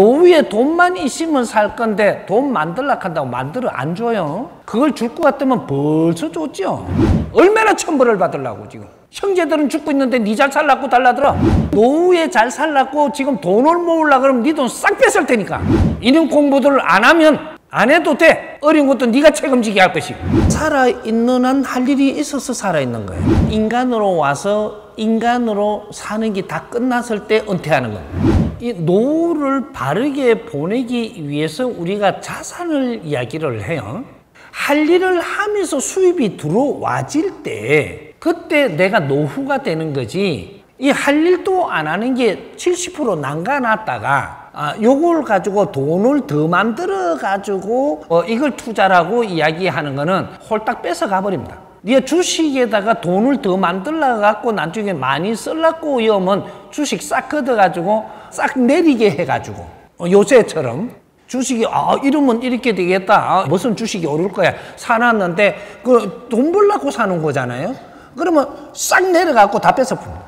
노후에 돈만 있으면 살 건데 돈 만들려고 한다고 만들어 안 줘요. 그걸 줄 것 같으면 벌써 줬죠. 얼마나 천벌을 받으려고 지금. 형제들은 죽고 있는데 니 잘 살라고 달라들어. 노후에 잘 살라고 지금 돈을 모으려고 그러면 니 돈 싹 뺏을 테니까. 이런 공부들을 안 하면 안 해도 돼. 어려운 것도 네가 책임지게 할 것이고. 살아있는 한 할 일이 있어서 살아있는 거예요. 인간으로 와서 인간으로 사는 게 다 끝났을 때 은퇴하는 거예요. 이 노후를 바르게 보내기 위해서 우리가 자산을 이야기를 해요. 할 일을 하면서 수입이 들어와질 때 그때 내가 노후가 되는 거지. 이 할 일도 안 하는 게 70% 남겨놨다가 요걸 가지고 돈을 더 만들어 가지고 이걸 투자라고 이야기하는 거는 홀딱 뺏어 가버립니다. 네가 주식에다가 돈을 더 만들어 갖고 나중에 많이 쓰려고 이러면 주식 싹 걷어 가지고 싹 내리게 해 가지고 요새처럼 주식이 이러면 이렇게 되겠다. 무슨 주식이 오를 거야. 사놨는데 그 돈 벌려고 사는 거잖아요. 그러면 싹 내려 갖고 다 뺏어 푼다.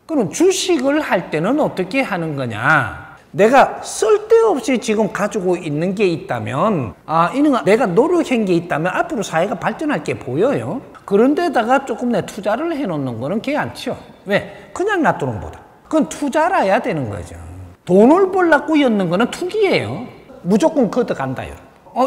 그럼 주식을 할 때는 어떻게 하는 거냐? 내가 쓸데없이 지금 가지고 있는 게 있다면 이는 내가 노력한 게 있다면 앞으로 사회가 발전할 게 보여요. 그런데다가 조금 내 투자를 해놓는 거는 괜찮죠. 왜? 그냥 놔두는 것보다. 그건 투자라야 되는 거죠. 돈을 벌려고 였는 거는 투기예요. 무조건 걷어간다요.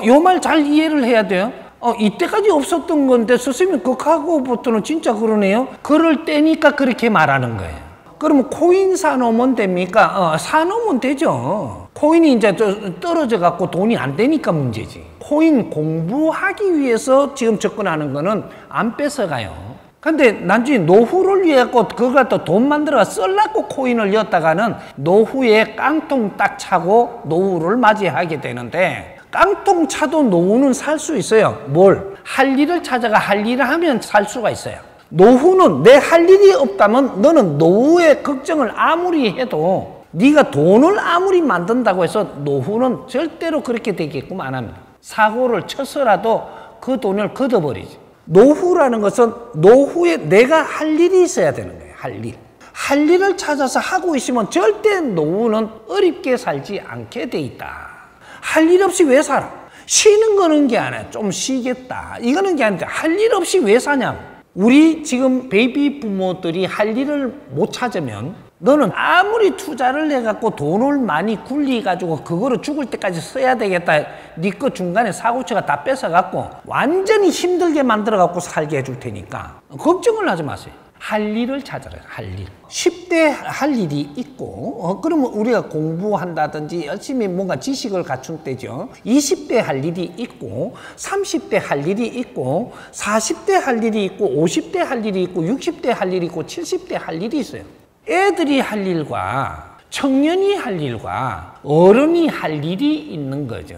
요 말 잘 이해를 해야 돼요. 이때까지 없었던 건데 선생님이 그하고부터는 진짜 그러네요. 그럴 때니까 그렇게 말하는 거예요. 그러면 코인 사놓으면 됩니까? 사놓으면 되죠. 코인이 이제 떨어져 갖고 돈이 안 되니까 문제지. 코인 공부하기 위해서 지금 접근하는 거는 안 뺏어가요. 근데 나중에 노후를 위해 갖고 그걸 갖다 돈 만들어 쓰려고 코인을 였다가는 노후에 깡통 딱 차고 노후를 맞이하게 되는데 깡통 차도 노후는 살 수 있어요. 뭘? 할 일을 찾아가 할 일을 하면 살 수가 있어요. 노후는 내 할 일이 없다면 너는 노후의 걱정을 아무리 해도 네가 돈을 아무리 만든다고 해서 노후는 절대로 그렇게 되게끔 안 합니다. 사고를 쳐서라도 그 돈을 걷어버리지. 노후라는 것은 노후에 내가 할 일이 있어야 되는 거예요. 할 일. 할 일을 찾아서 하고 있으면 절대 노후는 어렵게 살지 않게 돼 있다. 할 일 없이 왜 살아? 쉬는 거는 게 아니야. 좀 쉬겠다. 이거는 게 아닌데 할 일 없이 왜 사냐고. 우리 지금 베이비 부모들이 할 일을 못 찾으면 너는 아무리 투자를 해갖고 돈을 많이 굴리가지고 그거를 죽을 때까지 써야 되겠다. 네 거 중간에 사고치가 다 뺏어갖고 완전히 힘들게 만들어갖고 살게 해줄 테니까 걱정을 하지 마세요. 할 일을 찾아라. 할 일. 10대 할 일이 있고 그러면 우리가 공부한다든지 열심히 뭔가 지식을 갖춘 때죠. 20대 할 일이 있고 30대 할 일이 있고 40대 할 일이 있고 50대 할 일이 있고 60대 할 일이 있고 70대 할 일이 있어요. 애들이 할 일과 청년이 할 일과 어른이 할 일이 있는 거죠.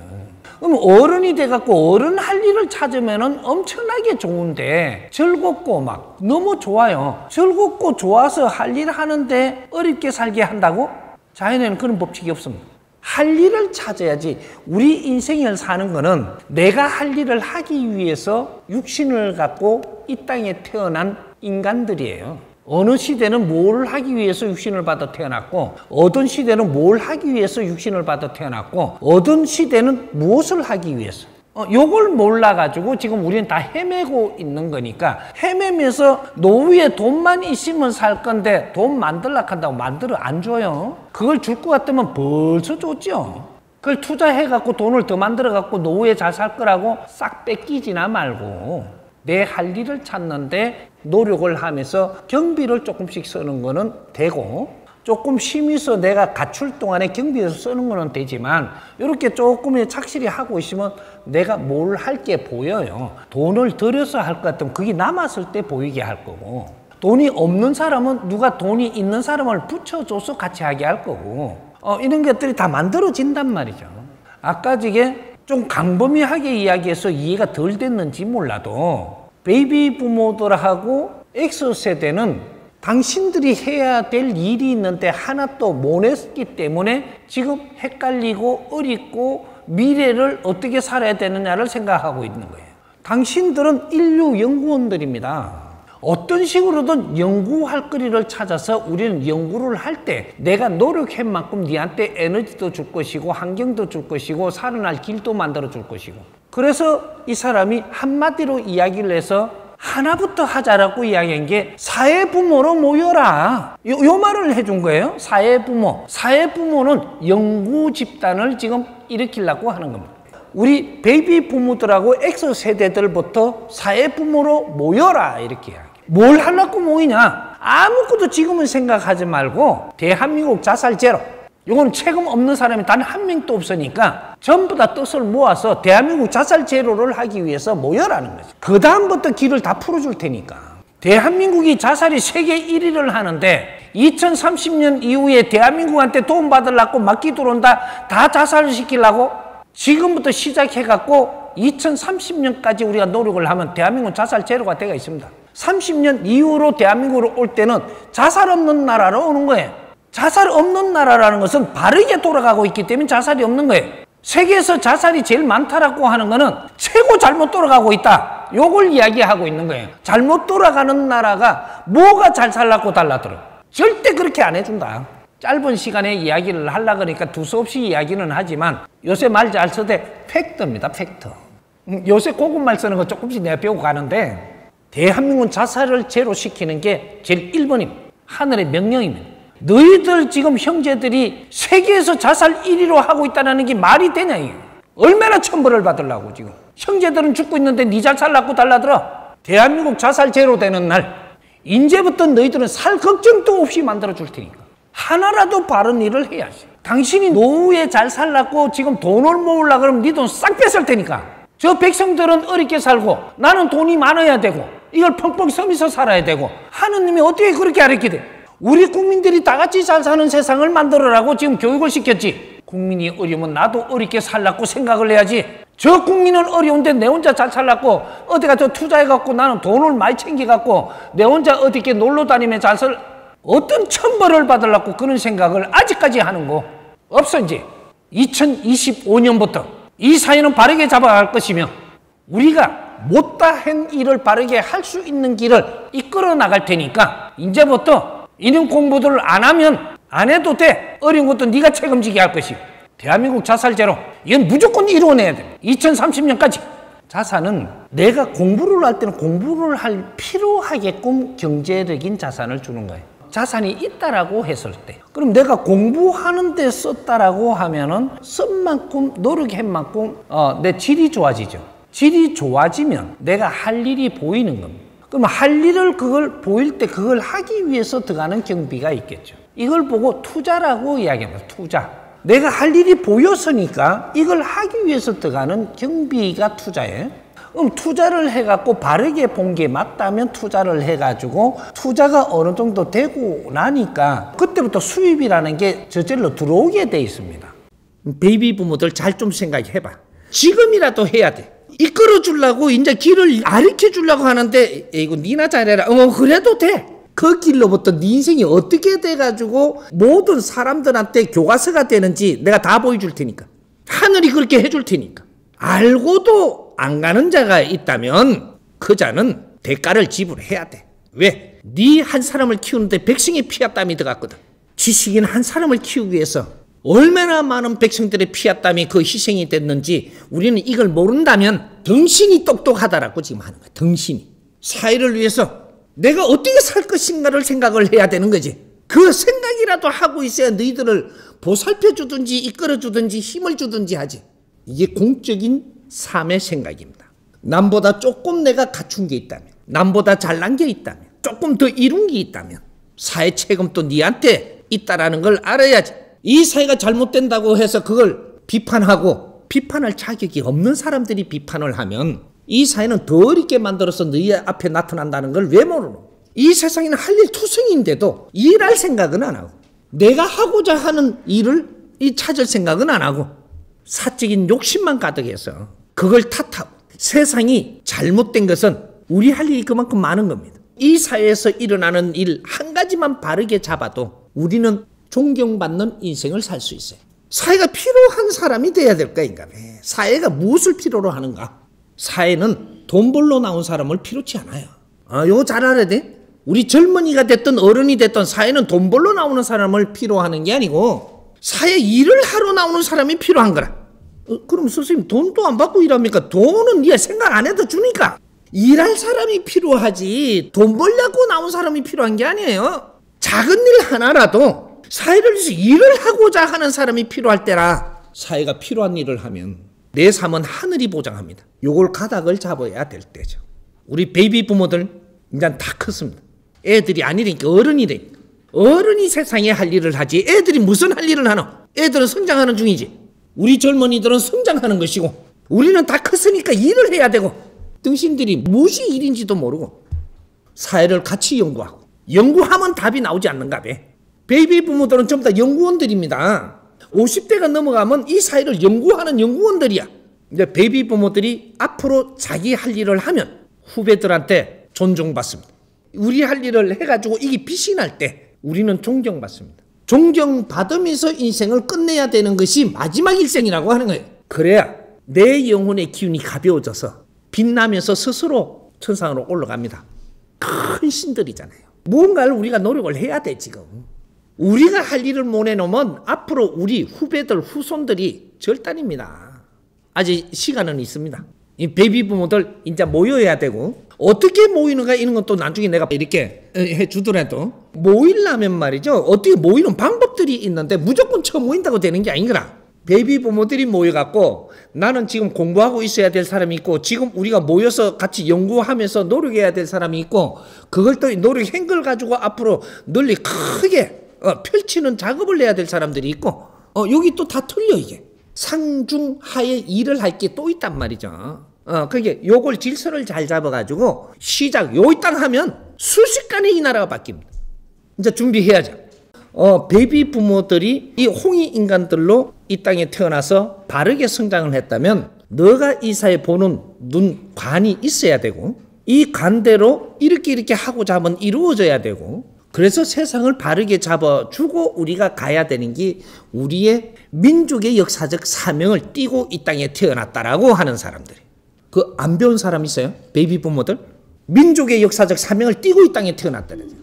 그럼 어른이 돼갖고 어른 할 일을 찾으면은 엄청나게 좋은데 즐겁고 막 너무 좋아요. 즐겁고 좋아서 할 일 하는데 어렵게 살게 한다고? 자연에는 그런 법칙이 없습니다. 할 일을 찾아야지. 우리 인생을 사는 거는 내가 할 일을 하기 위해서 육신을 갖고 이 땅에 태어난 인간들이에요. 어느 시대는 뭘 하기 위해서 육신을 받아 태어났고 어떤 시대는 뭘 하기 위해서 육신을 받아 태어났고 어떤 시대는 무엇을 하기 위해서 요걸 몰라가지고 지금 우리는 다 헤매고 있는 거니까 헤매면서 노후에 돈만 있으면 살 건데 돈 만들려고 한다고 만들어 안 줘요. 그걸 줄 것 같으면 벌써 줬죠. 그걸 투자해갖고 돈을 더 만들어갖고 노후에 잘 살 거라고 싹 뺏기지나 말고 내 할 일을 찾는데 노력을 하면서 경비를 조금씩 쓰는 거는 되고 조금 심해서 내가 갖출 동안에 경비를 쓰는 거는 되지만 이렇게 조금 착실히 하고 있으면 내가 뭘 할 게 보여요. 돈을 들여서 할 것 같으면 그게 남았을 때 보이게 할 거고 돈이 없는 사람은 누가 돈이 있는 사람을 붙여줘서 같이 하게 할 거고 이런 것들이 다 만들어진단 말이죠. 아까 저게 좀 광범위하게 이야기해서 이해가 덜 됐는지 몰라도 베이비 부모들하고 X세대는 당신들이 해야 될 일이 있는데 하나 또 못 했기 때문에 지금 헷갈리고 어렵고 미래를 어떻게 살아야 되느냐를 생각하고 있는 거예요. 당신들은 인류 연구원들입니다. 어떤 식으로든 연구할 거리를 찾아서 우리는 연구를 할 때 내가 노력한 만큼 니한테 에너지도 줄 것이고 환경도 줄 것이고 살아날 길도 만들어 줄 것이고, 그래서 이 사람이 한마디로 이야기를 해서 하나부터 하자라고 이야기한 게 사회부모로 모여라. 요 말을 해준 거예요. 사회부모. 사회부모는 연구 집단을 지금 일으키려고 하는 겁니다. 우리 베이비 부모들하고 X 세대들부터 사회부모로 모여라 이렇게 이야기해요. 뭘 하려고 모이냐? 아무것도 지금은 생각하지 말고 대한민국 자살 제로. 이건 책임 없는 사람이 단 한 명도 없으니까 전부 다 뜻을 모아서 대한민국 자살 제로를 하기 위해서 모여라는 거죠. 그 다음부터 길을 다 풀어줄 테니까. 대한민국이 자살이 세계 1위를 하는데 2030년 이후에 대한민국한테 도움받으려고 막기 들어온다 다 자살을 시키려고 지금부터 시작해갖고 2030년까지 우리가 노력을 하면 대한민국 자살 제로가 되어 있습니다. 30년 이후로 대한민국으로 올 때는 자살 없는 나라로 오는 거예요. 자살 없는 나라라는 것은 바르게 돌아가고 있기 때문에 자살이 없는 거예요. 세계에서 자살이 제일 많다라고 하는 거는 최고 잘못 돌아가고 있다. 요걸 이야기하고 있는 거예요. 잘못 돌아가는 나라가 뭐가 잘 살라고 달라들어. 절대 그렇게 안 해준다. 짧은 시간에 이야기를 하려고 그러니까 두서없이 이야기는 하지만 요새 말 잘 쓰되 팩트입니다. 팩트. 요새 고급말 쓰는 거 조금씩 내가 배우고 가는데 대한민국은 자살을 제로시키는 게 제일 1번입니다. 하늘의 명령입니다. 너희들 지금 형제들이 세계에서 자살 1위로 하고 있다는 게 말이 되냐 이게. 얼마나 천벌을 받으려고 지금. 형제들은 죽고 있는데 니 잘 살라고 달라들어. 대한민국 자살 제로 되는 날 이제부터 너희들은 살 걱정도 없이 만들어 줄 테니까 하나라도 바른 일을 해야지. 당신이 노후에 잘 살라고 지금 돈을 모으려고 그러면 네 돈 싹 뺏을 테니까. 저 백성들은 어렵게 살고 나는 돈이 많아야 되고 이걸 펑펑 서면서 살아야 되고 하느님이 어떻게 그렇게 가르치게 돼? 우리 국민들이 다 같이 잘 사는 세상을 만들어라고 지금 교육을 시켰지. 국민이 어려우면 나도 어렵게 살라고 생각을 해야지. 저 국민은 어려운데 내 혼자 잘 살라고 어디 가서 투자해갖고 나는 돈을 많이 챙겨갖고 내 혼자 어디게 놀러 다니면 잘 살, 어떤 천벌을 받으려고 그런 생각을 아직까지 하는 거 없어. 이제 2025년부터 이 사회는 바르게 잡아갈 것이며 우리가 못다한 일을 바르게 할 수 있는 길을 이끌어 나갈 테니까 이제부터 이런 공부들을 안 하면 안 해도 돼. 어려운 것도 네가 책임지게 할 것이고 대한민국 자살 제로 이건 무조건 이루어내야 돼. 2030년까지. 자산은 내가 공부를 할 때는 공부를 할 필요하게끔 경제적인 자산을 주는 거예요. 자산이 있다라고 했을 때 그럼 내가 공부하는 데 썼다라고 하면은 쓴 만큼 노력한 만큼 내 질이 좋아지죠. 질이 좋아지면 내가 할 일이 보이는 겁니다. 그럼 할 일을 그걸 보일 때 그걸 하기 위해서 들어가는 경비가 있겠죠. 이걸 보고 투자라고 이야기합니다. 투자. 내가 할 일이 보였으니까 이걸 하기 위해서 들어가는 경비가 투자예요. 그럼 투자를 해갖고 바르게 본 게 맞다면 투자를 해가지고 투자가 어느 정도 되고 나니까 그때부터 수입이라는 게 저절로 들어오게 돼 있습니다. 베이비 부모들 잘 좀 생각해봐. 지금이라도 해야 돼. 이끌어 주려고 이제 길을 가르쳐 주려고 하는데 이거 니나 잘해라. 그래도 돼. 그 길로부터 네 인생이 어떻게 돼가지고 모든 사람들한테 교과서가 되는지 내가 다 보여줄 테니까. 하늘이 그렇게 해줄 테니까. 알고도 안 가는 자가 있다면 그 자는 대가를 지불해야 돼. 왜? 네 한 사람을 키우는데 백성의 피와 땀이 들어갔거든. 지식인 한 사람을 키우기 위해서 얼마나 많은 백성들의 피와 땀이 그 희생이 됐는지 우리는 이걸 모른다면 덩신이 똑똑하다라고 지금 하는 거야. 덩신이. 사회를 위해서 내가 어떻게 살 것인가를 생각을 해야 되는 거지. 그 생각이라도 하고 있어야 너희들을 보살펴 주든지 이끌어 주든지 힘을 주든지 하지. 이게 공적인 삶의 생각입니다. 남보다 조금 내가 갖춘 게 있다면, 남보다 잘난 게 있다면, 조금 더 이룬 게 있다면 사회 책임도 네한테 있다라는 걸 알아야지. 이 사회가 잘못된다고 해서 그걸 비판하고 비판할 자격이 없는 사람들이 비판을 하면 이 사회는 더 어렵게 만들어서 너희 앞에 나타난다는 걸 왜 모르노? 이 세상에는 할 일 투성인데도 일할 생각은 안 하고 내가 하고자 하는 일을 찾을 생각은 안 하고 사적인 욕심만 가득해서 그걸 탓하고 세상이 잘못된 것은 우리 할 일이 그만큼 많은 겁니다. 이 사회에서 일어나는 일 한 가지만 바르게 잡아도 우리는 존경받는 인생을 살 수 있어요. 사회가 필요한 사람이 돼야 될까 인간에. 사회가 무엇을 필요로 하는가? 사회는 돈 벌러 나온 사람을 필요치 않아요. 요거 잘 알아야 돼. 우리 젊은이가 됐든 어른이 됐든 사회는 돈 벌러 나오는 사람을 필요하는 게 아니고 사회 일을 하러 나오는 사람이 필요한 거라. 그럼 선생님 돈도 안 받고 일합니까? 돈은 네가 생각 안 해도 주니까. 일할 사람이 필요하지 돈 벌려고 나온 사람이 필요한 게 아니에요. 작은 일 하나라도 사회를 위해서 일을 하고자 하는 사람이 필요할 때라. 사회가 필요한 일을 하면 내 삶은 하늘이 보장합니다. 요걸 가닥을 잡아야 될 때죠. 우리 베이비 부모들 이제 다 컸습니다. 애들이 아니니까 어른이 돼. 어른이 세상에 할 일을 하지 애들이 무슨 할 일을 하노? 애들은 성장하는 중이지. 우리 젊은이들은 성장하는 것이고 우리는 다 컸으니까 일을 해야 되고 등신들이 무엇이 일인지도 모르고 사회를 같이 연구하고 연구하면 답이 나오지 않는가 봐. 베이비 부모들은 전부 다 연구원들입니다. 50대가 넘어가면 이 사회를 연구하는 연구원들이야. 이제 베이비 부모들이 앞으로 자기 할 일을 하면 후배들한테 존중받습니다. 우리 할 일을 해가지고 이게 빛이 날 때 우리는 존경받습니다. 존경받으면서 인생을 끝내야 되는 것이 마지막 일생이라고 하는 거예요. 그래야 내 영혼의 기운이 가벼워져서 빛나면서 스스로 천상으로 올라갑니다. 큰 신들이잖아요. 무언가를 우리가 노력을 해야 돼. 지금 우리가 할 일을 못 해놓으면 앞으로 우리 후배들 후손들이 절단입니다. 아직 시간은 있습니다. 이 베이비 부모들 이제 모여야 되고 어떻게 모이는가 이런 것도 나중에 내가 이렇게 해주더라도 모이려면 말이죠. 어떻게 모이는 방법들이 있는데 무조건 처음 모인다고 되는 게 아니더라. 베이비 부모들이 모여갖고 나는 지금 공부하고 있어야 될 사람이 있고 지금 우리가 모여서 같이 연구하면서 노력해야 될 사람이 있고 그걸 또 노력한 걸 가지고 앞으로 널리 크게 펼치는 작업을 해야 될 사람들이 있고 여기 또 다 틀려 이게. 상중하에 일을 할 게 또 있단 말이죠. 그게 요걸 질서를 잘 잡아가지고 시작 요 땅 하면 순식간에 이 나라가 바뀝니다. 이제 준비해야죠. 베이비 부모들이 이 홍이 인간들로 이 땅에 태어나서 바르게 성장을 했다면 너가 이 사회 보는 눈, 관이 있어야 되고 이 관대로 이렇게 하고자 하면 이루어져야 되고 그래서 세상을 바르게 잡아주고 우리가 가야 되는 게 우리의 민족의 역사적 사명을 띠고 이 땅에 태어났다라고 하는 사람들이. 그 안 배운 사람 있어요? 베이비 부모들? 민족의 역사적 사명을 띠고 이 땅에 태어났다는 거죠.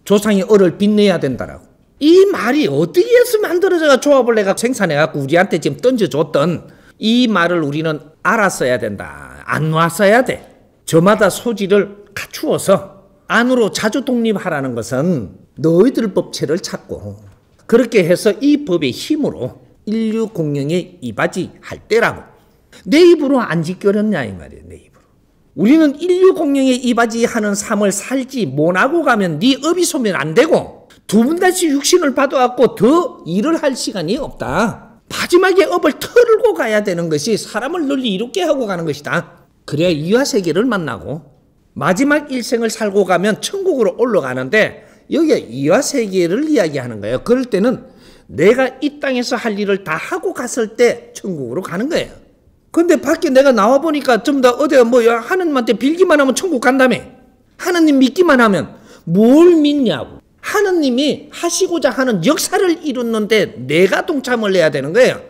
조상의 얼을 빛내야 된다라고. 이 말이 어떻게 해서 만들어져가 조합을 내가 생산해갖고 우리한테 지금 던져줬던 이 말을 우리는 알았어야 된다. 안 놨어야 돼. 저마다 소질을 갖추어서 안으로 자주 독립하라는 것은 너희들 법체를 찾고 그렇게 해서 이 법의 힘으로 인류 공영에 이바지할 때라고. 내 입으로 안 지켜렸냐 이 말이에요. 내 입으로. 우리는 인류 공영에 이바지하는 삶을 살지 못하고 가면 네 업이 소멸 안 되고 두 번 다시 육신을 받아갖고 더 일을 할 시간이 없다. 마지막에 업을 털고 가야 되는 것이 사람을 널리 이롭게 하고 가는 것이다. 그래야 이화세계를 만나고 마지막 일생을 살고 가면 천국으로 올라가는데 여기에 이화세계를 이야기하는 거예요. 그럴 때는 내가 이 땅에서 할 일을 다 하고 갔을 때 천국으로 가는 거예요. 근데 밖에 내가 나와보니까 전부 다 어디 하느님한테 빌기만 하면 천국 간다며. 하느님 믿기만 하면 뭘 믿냐고. 하느님이 하시고자 하는 역사를 이루는데 내가 동참을 해야 되는 거예요.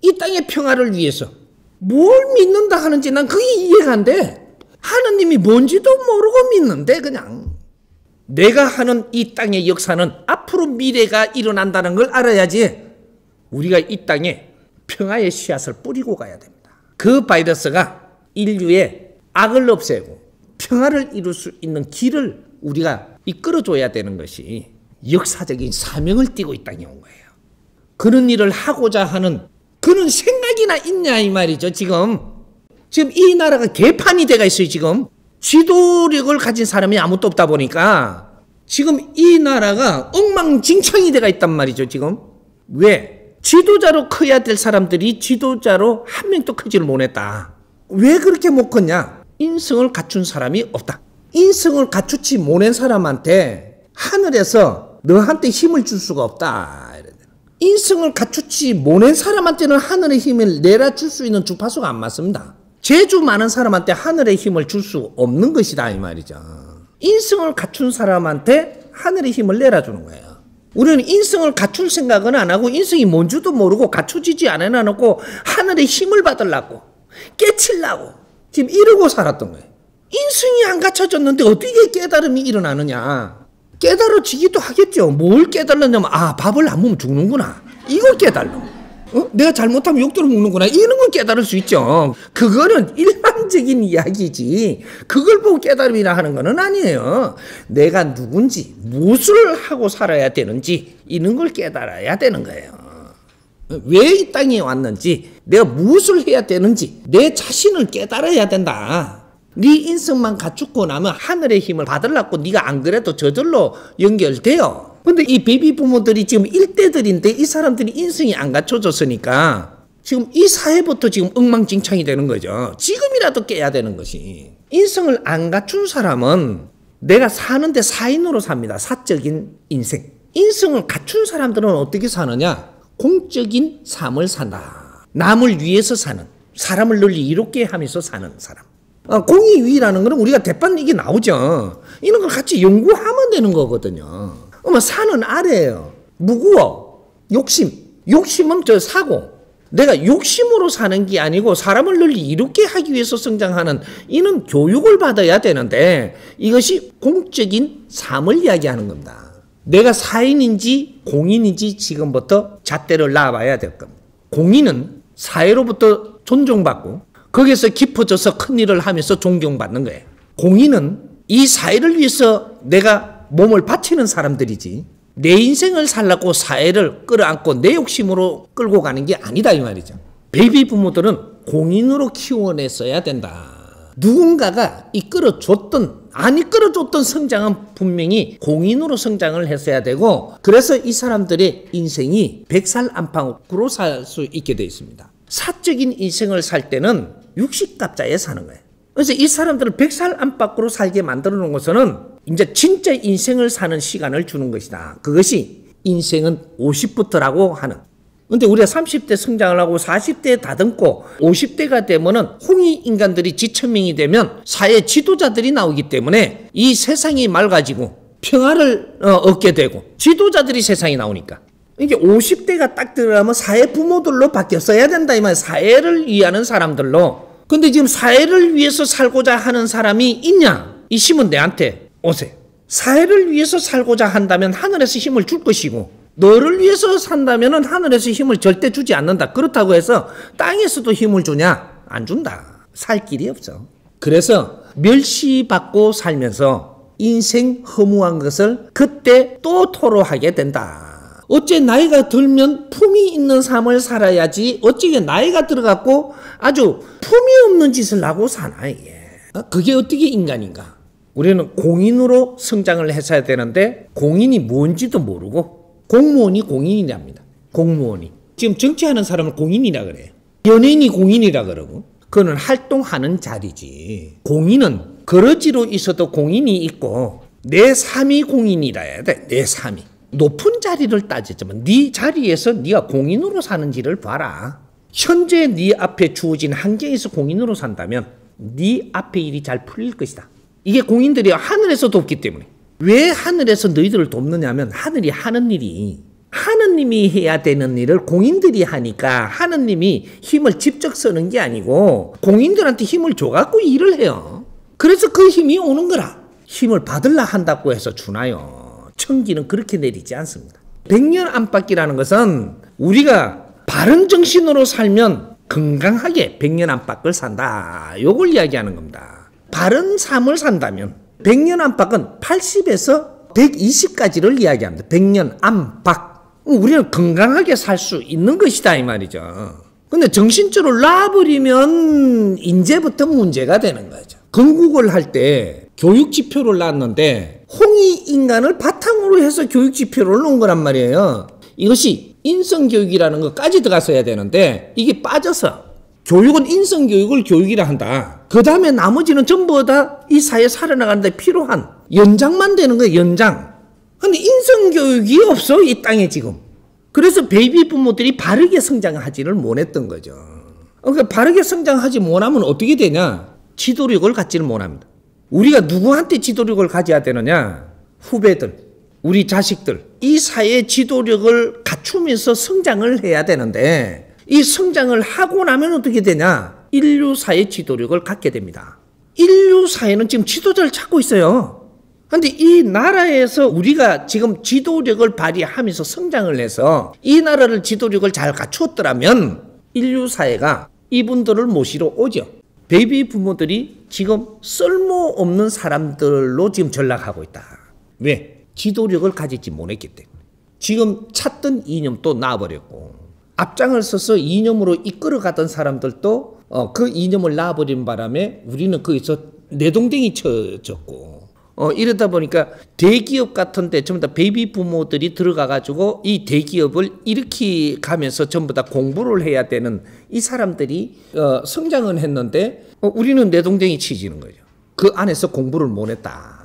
이 땅의 평화를 위해서. 뭘 믿는다 하는지 난 그게 이해가 안 돼. 하느님이 뭔지도 모르고 믿는데 그냥. 내가 하는 이 땅의 역사는 앞으로 미래가 일어난다는 걸 알아야지 우리가 이 땅에 평화의 씨앗을 뿌리고 가야 됩니다. 그 바이러스가 인류의 악을 없애고 평화를 이룰 수 있는 길을 우리가 이끌어줘야 되는 것이 역사적인 사명을 띠고 이 땅에 온 거예요. 그런 일을 하고자 하는 그런 생각이나 있냐 이 말이죠. 지금 이 나라가 개판이 돼가 있어요. 지금 지도력을 가진 사람이 아무도 없다 보니까 지금 이 나라가 엉망진창이 돼가 있단 말이죠. 지금 왜? 지도자로 커야 될 사람들이 지도자로 한 명도 크지를 못했다. 왜 그렇게 못 컸냐? 인성을 갖춘 사람이 없다. 인성을 갖추지 못한 사람한테 하늘에서 너한테 힘을 줄 수가 없다. 인성을 갖추지 못한 사람한테는 하늘의 힘을 내라 줄 수 있는 주파수가 안 맞습니다. 재주 많은 사람한테 하늘의 힘을 줄 수 없는 것이다 이 말이죠. 인성을 갖춘 사람한테 하늘의 힘을 내라주는 거예요. 우리는 인성을 갖출 생각은 안 하고 인성이 뭔지도 모르고 갖추지지 않아 놓고 하늘의 힘을 받으려고 깨치려고 지금 이러고 살았던 거예요. 인성이 안 갖춰졌는데 어떻게 깨달음이 일어나느냐. 깨달아지기도 하겠죠. 뭘 깨달았냐면 밥을 안 먹으면 죽는구나. 이걸 깨달아. 내가 잘못하면 욕조를 먹는구나. 이런 걸 깨달을 수 있죠. 그거는 일반적인 이야기지. 그걸 보고 깨달음이라 하는 거는 아니에요. 내가 누군지, 무엇을 하고 살아야 되는지 이런 걸 깨달아야 되는 거예요. 왜 이 땅에 왔는지, 내가 무엇을 해야 되는지 내 자신을 깨달아야 된다. 네 인성만 갖추고 나면 하늘의 힘을 받으려고 네가 안 그래도 저절로 연결돼요. 근데 이 베이비 부모들이 지금 일대들인데 이 사람들이 인성이 안 갖춰졌으니까 지금 이 사회부터 지금 엉망진창이 되는 거죠. 지금이라도 깨야 되는 것이. 인성을 안 갖춘 사람은 내가 사는데 사인으로 삽니다. 사적인 인생. 인성을 갖춘 사람들은 어떻게 사느냐? 공적인 삶을 산다. 남을 위해서 사는, 사람을 널리 이롭게 하면서 사는 사람. 공의위라는 거는 우리가 대판 이게 나오죠. 이런 걸 같이 연구하면 되는 거거든요. 산은 아래예요. 무구어, 욕심. 욕심은 저 사고. 내가 욕심으로 사는 게 아니고 사람을 널리 이롭게 하기 위해서 성장하는 이는 교육을 받아야 되는데 이것이 공적인 삶을 이야기하는 겁니다. 내가 사인인지 공인인지 지금부터 잣대를 놔봐야 될 겁니다. 공인은 사회로부터 존중받고 거기서 깊어져서 큰 일을 하면서 존경받는 거예요. 공인은 이 사회를 위해서 내가 몸을 바치는 사람들이지 내 인생을 살라고 사회를 끌어안고 내 욕심으로 끌고 가는 게 아니다 이 말이죠. 베이비 부모들은 공인으로 키워냈어야 된다. 누군가가 이끌어줬던 안 이끌어줬던 성장은 분명히 공인으로 성장을 했어야 되고 그래서 이 사람들의 인생이 100살 안팎으로 살 수 있게 되어 있습니다. 사적인 인생을 살 때는 60갑자에 사는 거예요. 그래서 이 사람들을 100살 안팎으로 살게 만들어 놓은 것은 이제 진짜 인생을 사는 시간을 주는 것이다. 그것이 인생은 50부터라고 하는. 근데 우리가 30대 성장을 하고 40대에 다듬고 50대가 되면은 홍이 인간들이 지천명이 되면 사회 지도자들이 나오기 때문에 이 세상이 맑아지고 평화를 얻게 되고 지도자들이 세상에 나오니까. 이게 50대가 딱 들어가면 사회 부모들로 바뀌었어야 된다. 이 말 사회를 위하는 사람들로. 근데 지금 사회를 위해서 살고자 하는 사람이 있냐? 이 힘은 내한테 오세요. 사회를 위해서 살고자 한다면 하늘에서 힘을 줄 것이고 너를 위해서 산다면 하늘에서 힘을 절대 주지 않는다. 그렇다고 해서 땅에서도 힘을 주냐? 안 준다. 살 길이 없어. 그래서 멸시받고 살면서 인생 허무한 것을 그때 또 토로하게 된다. 어째 나이가 들면 품이 있는 삶을 살아야지 어찌게 나이가 들어갖고 아주 품이 없는 짓을 하고 사나 이게. 그게 어떻게 인간인가. 우리는 공인으로 성장을 했어야 되는데 공인이 뭔지도 모르고 공무원이 공인이랍니다. 공무원이. 지금 정치하는 사람을 공인이라 그래요. 연예인이 공인이라 그러고 그거는 활동하는 자리지. 공인은 거러지로 있어도 공인이 있고 내 삶이 공인이라 해야 돼. 내 삶이. 높은 자리를 따지자면 네 자리에서 네가 공인으로 사는지를 봐라. 현재 네 앞에 주어진 환경에서 공인으로 산다면 네 앞에 일이 잘 풀릴 것이다. 이게 공인들이 하늘에서 돕기 때문에. 왜 하늘에서 너희들을 돕느냐 하면 하늘이 하는 일이 하느님이 해야 되는 일을 공인들이 하니까 하느님이 힘을 직접 쓰는 게 아니고 공인들한테 힘을 줘갖고 일을 해요. 그래서 그 힘이 오는 거라. 힘을 받으려 한다고 해서 주나요? 천기는 그렇게 내리지 않습니다. 100년 안팎이라는 것은 우리가 바른 정신으로 살면 건강하게 100년 안팎을 산다. 요걸 이야기하는 겁니다. 바른 삶을 산다면 100년 안팎은 80에서 120까지를 이야기합니다. 100년 안팎. 우리는 건강하게 살 수 있는 것이다 이 말이죠. 근데 정신줄을 놔버리면 이제부터 문제가 되는 거죠. 건국을 할 때 교육지표를 놨는데 홍익인간을 바탕으로 해서 교육지표를 놓은 거란 말이에요. 이것이 인성교육이라는 것까지 들어갔어야 되는데 이게 빠져서 교육은 인성교육을 교육이라 한다. 그 다음에 나머지는 전부 다 이 사회에 살아나가는 데 필요한 연장만 되는 거예요. 연장. 근데 인성교육이 없어 이 땅에 지금. 그래서 베이비 부모들이 바르게 성장하지를 못했던 거죠. 그러니까 바르게 성장하지 못하면 어떻게 되냐? 지도력을 갖지를 못합니다. 우리가 누구한테 지도력을 가져야 되느냐? 후배들, 우리 자식들. 이 사회의 지도력을 갖추면서 성장을 해야 되는데 이 성장을 하고 나면 어떻게 되냐? 인류사의 지도력을 갖게 됩니다. 인류 사회는 지금 지도자를 찾고 있어요. 그런데 이 나라에서 우리가 지금 지도력을 발휘하면서 성장을 해서 이 나라를 지도력을 잘 갖추었더라면 인류 사회가 이분들을 모시러 오죠. 베이비 부모들이 지금 쓸모없는 사람들로 지금 전락하고 있다. 왜? 지도력을 가지지 못했기 때문에. 지금 찾던 이념도 놔버렸고 앞장을 서서 이념으로 이끌어가던 사람들도 그 이념을 놔버린 바람에 우리는 거기서 내동댕이 쳐졌고 이러다 보니까 대기업 같은 데 전부 다 베이비 부모들이 들어가가지고 이 대기업을 일으키 가면서 전부 다 공부를 해야 되는 이 사람들이 성장은 했는데 우리는 내동댕이 치지는 거죠. 그 안에서 공부를 못했다.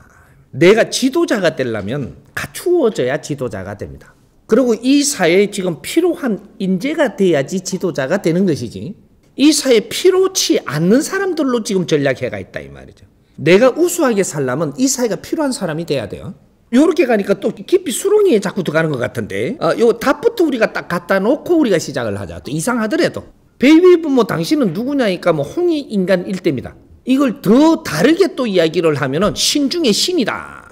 내가 지도자가 되려면 갖추어져야 지도자가 됩니다. 그리고 이 사회에 지금 필요한 인재가 돼야지 지도자가 되는 것이지 이 사회에 필요치 않는 사람들로 지금 전략해가 있다 이 말이죠. 내가 우수하게 살려면 이 사회가 필요한 사람이 돼야 돼요. 요렇게 가니까 또 깊이 수렁이에 자꾸 들어가는 것 같은데 요 답부터 우리가 딱 갖다 놓고 우리가 시작을 하자. 또 이상하더라도 베이비 부모 당신은 누구냐니까 뭐 홍익인간 일대입니다. 이걸 더 다르게 또 이야기를 하면은 신 중에 신이다.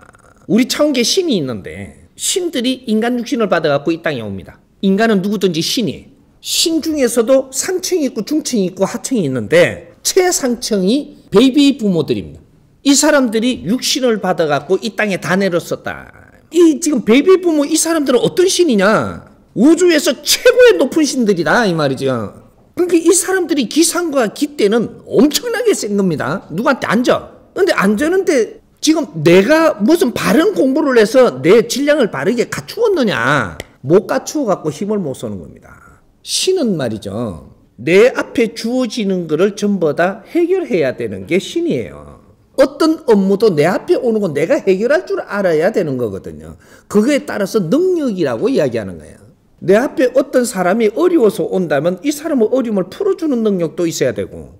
우리 차원계 신이 있는데 신들이 인간 육신을 받아갖고 이 땅에 옵니다. 인간은 누구든지 신이에요. 신 중에서도 상층이 있고 중층이 있고 하층이 있는데 최상층이 베이비 부모들입니다. 이 사람들이 육신을 받아갖고 이 땅에 다 내렸었다. 이 지금 베이비 부모 이 사람들은 어떤 신이냐? 우주에서 최고의 높은 신들이다 이 말이죠. 그러니까 이 사람들이 기상과 기대는 엄청나게 센 겁니다. 누구한테 앉아. 근데 앉았는데 지금 내가 무슨 바른 공부를 해서 내 질량을 바르게 갖추었느냐? 못 갖추어갖고 힘을 못 쏘는 겁니다. 신은 말이죠. 내 앞에 주어지는 거를 전부 다 해결해야 되는 게 신이에요. 어떤 업무도 내 앞에 오는 건 내가 해결할 줄 알아야 되는 거거든요. 그거에 따라서 능력이라고 이야기하는 거예요. 내 앞에 어떤 사람이 어려워서 온다면 이 사람의 어려움을 풀어주는 능력도 있어야 되고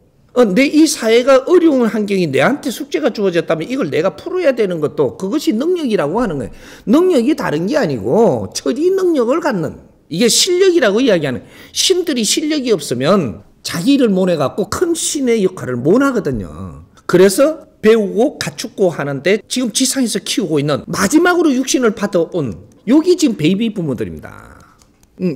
내 이 사회가 어려운 환경이 내한테 숙제가 주어졌다면 이걸 내가 풀어야 되는 것도 그것이 능력이라고 하는 거예요. 능력이 다른 게 아니고 처리 능력을 갖는 이게 실력이라고 이야기하는 거예요. 신들이 실력이 없으면 자기를 모내갖고 큰 신의 역할을 못 하거든요. 그래서 배우고 갖추고 하는데 지금 지상에서 키우고 있는 마지막으로 육신을 받아온 여기 지금 베이비 부모들입니다.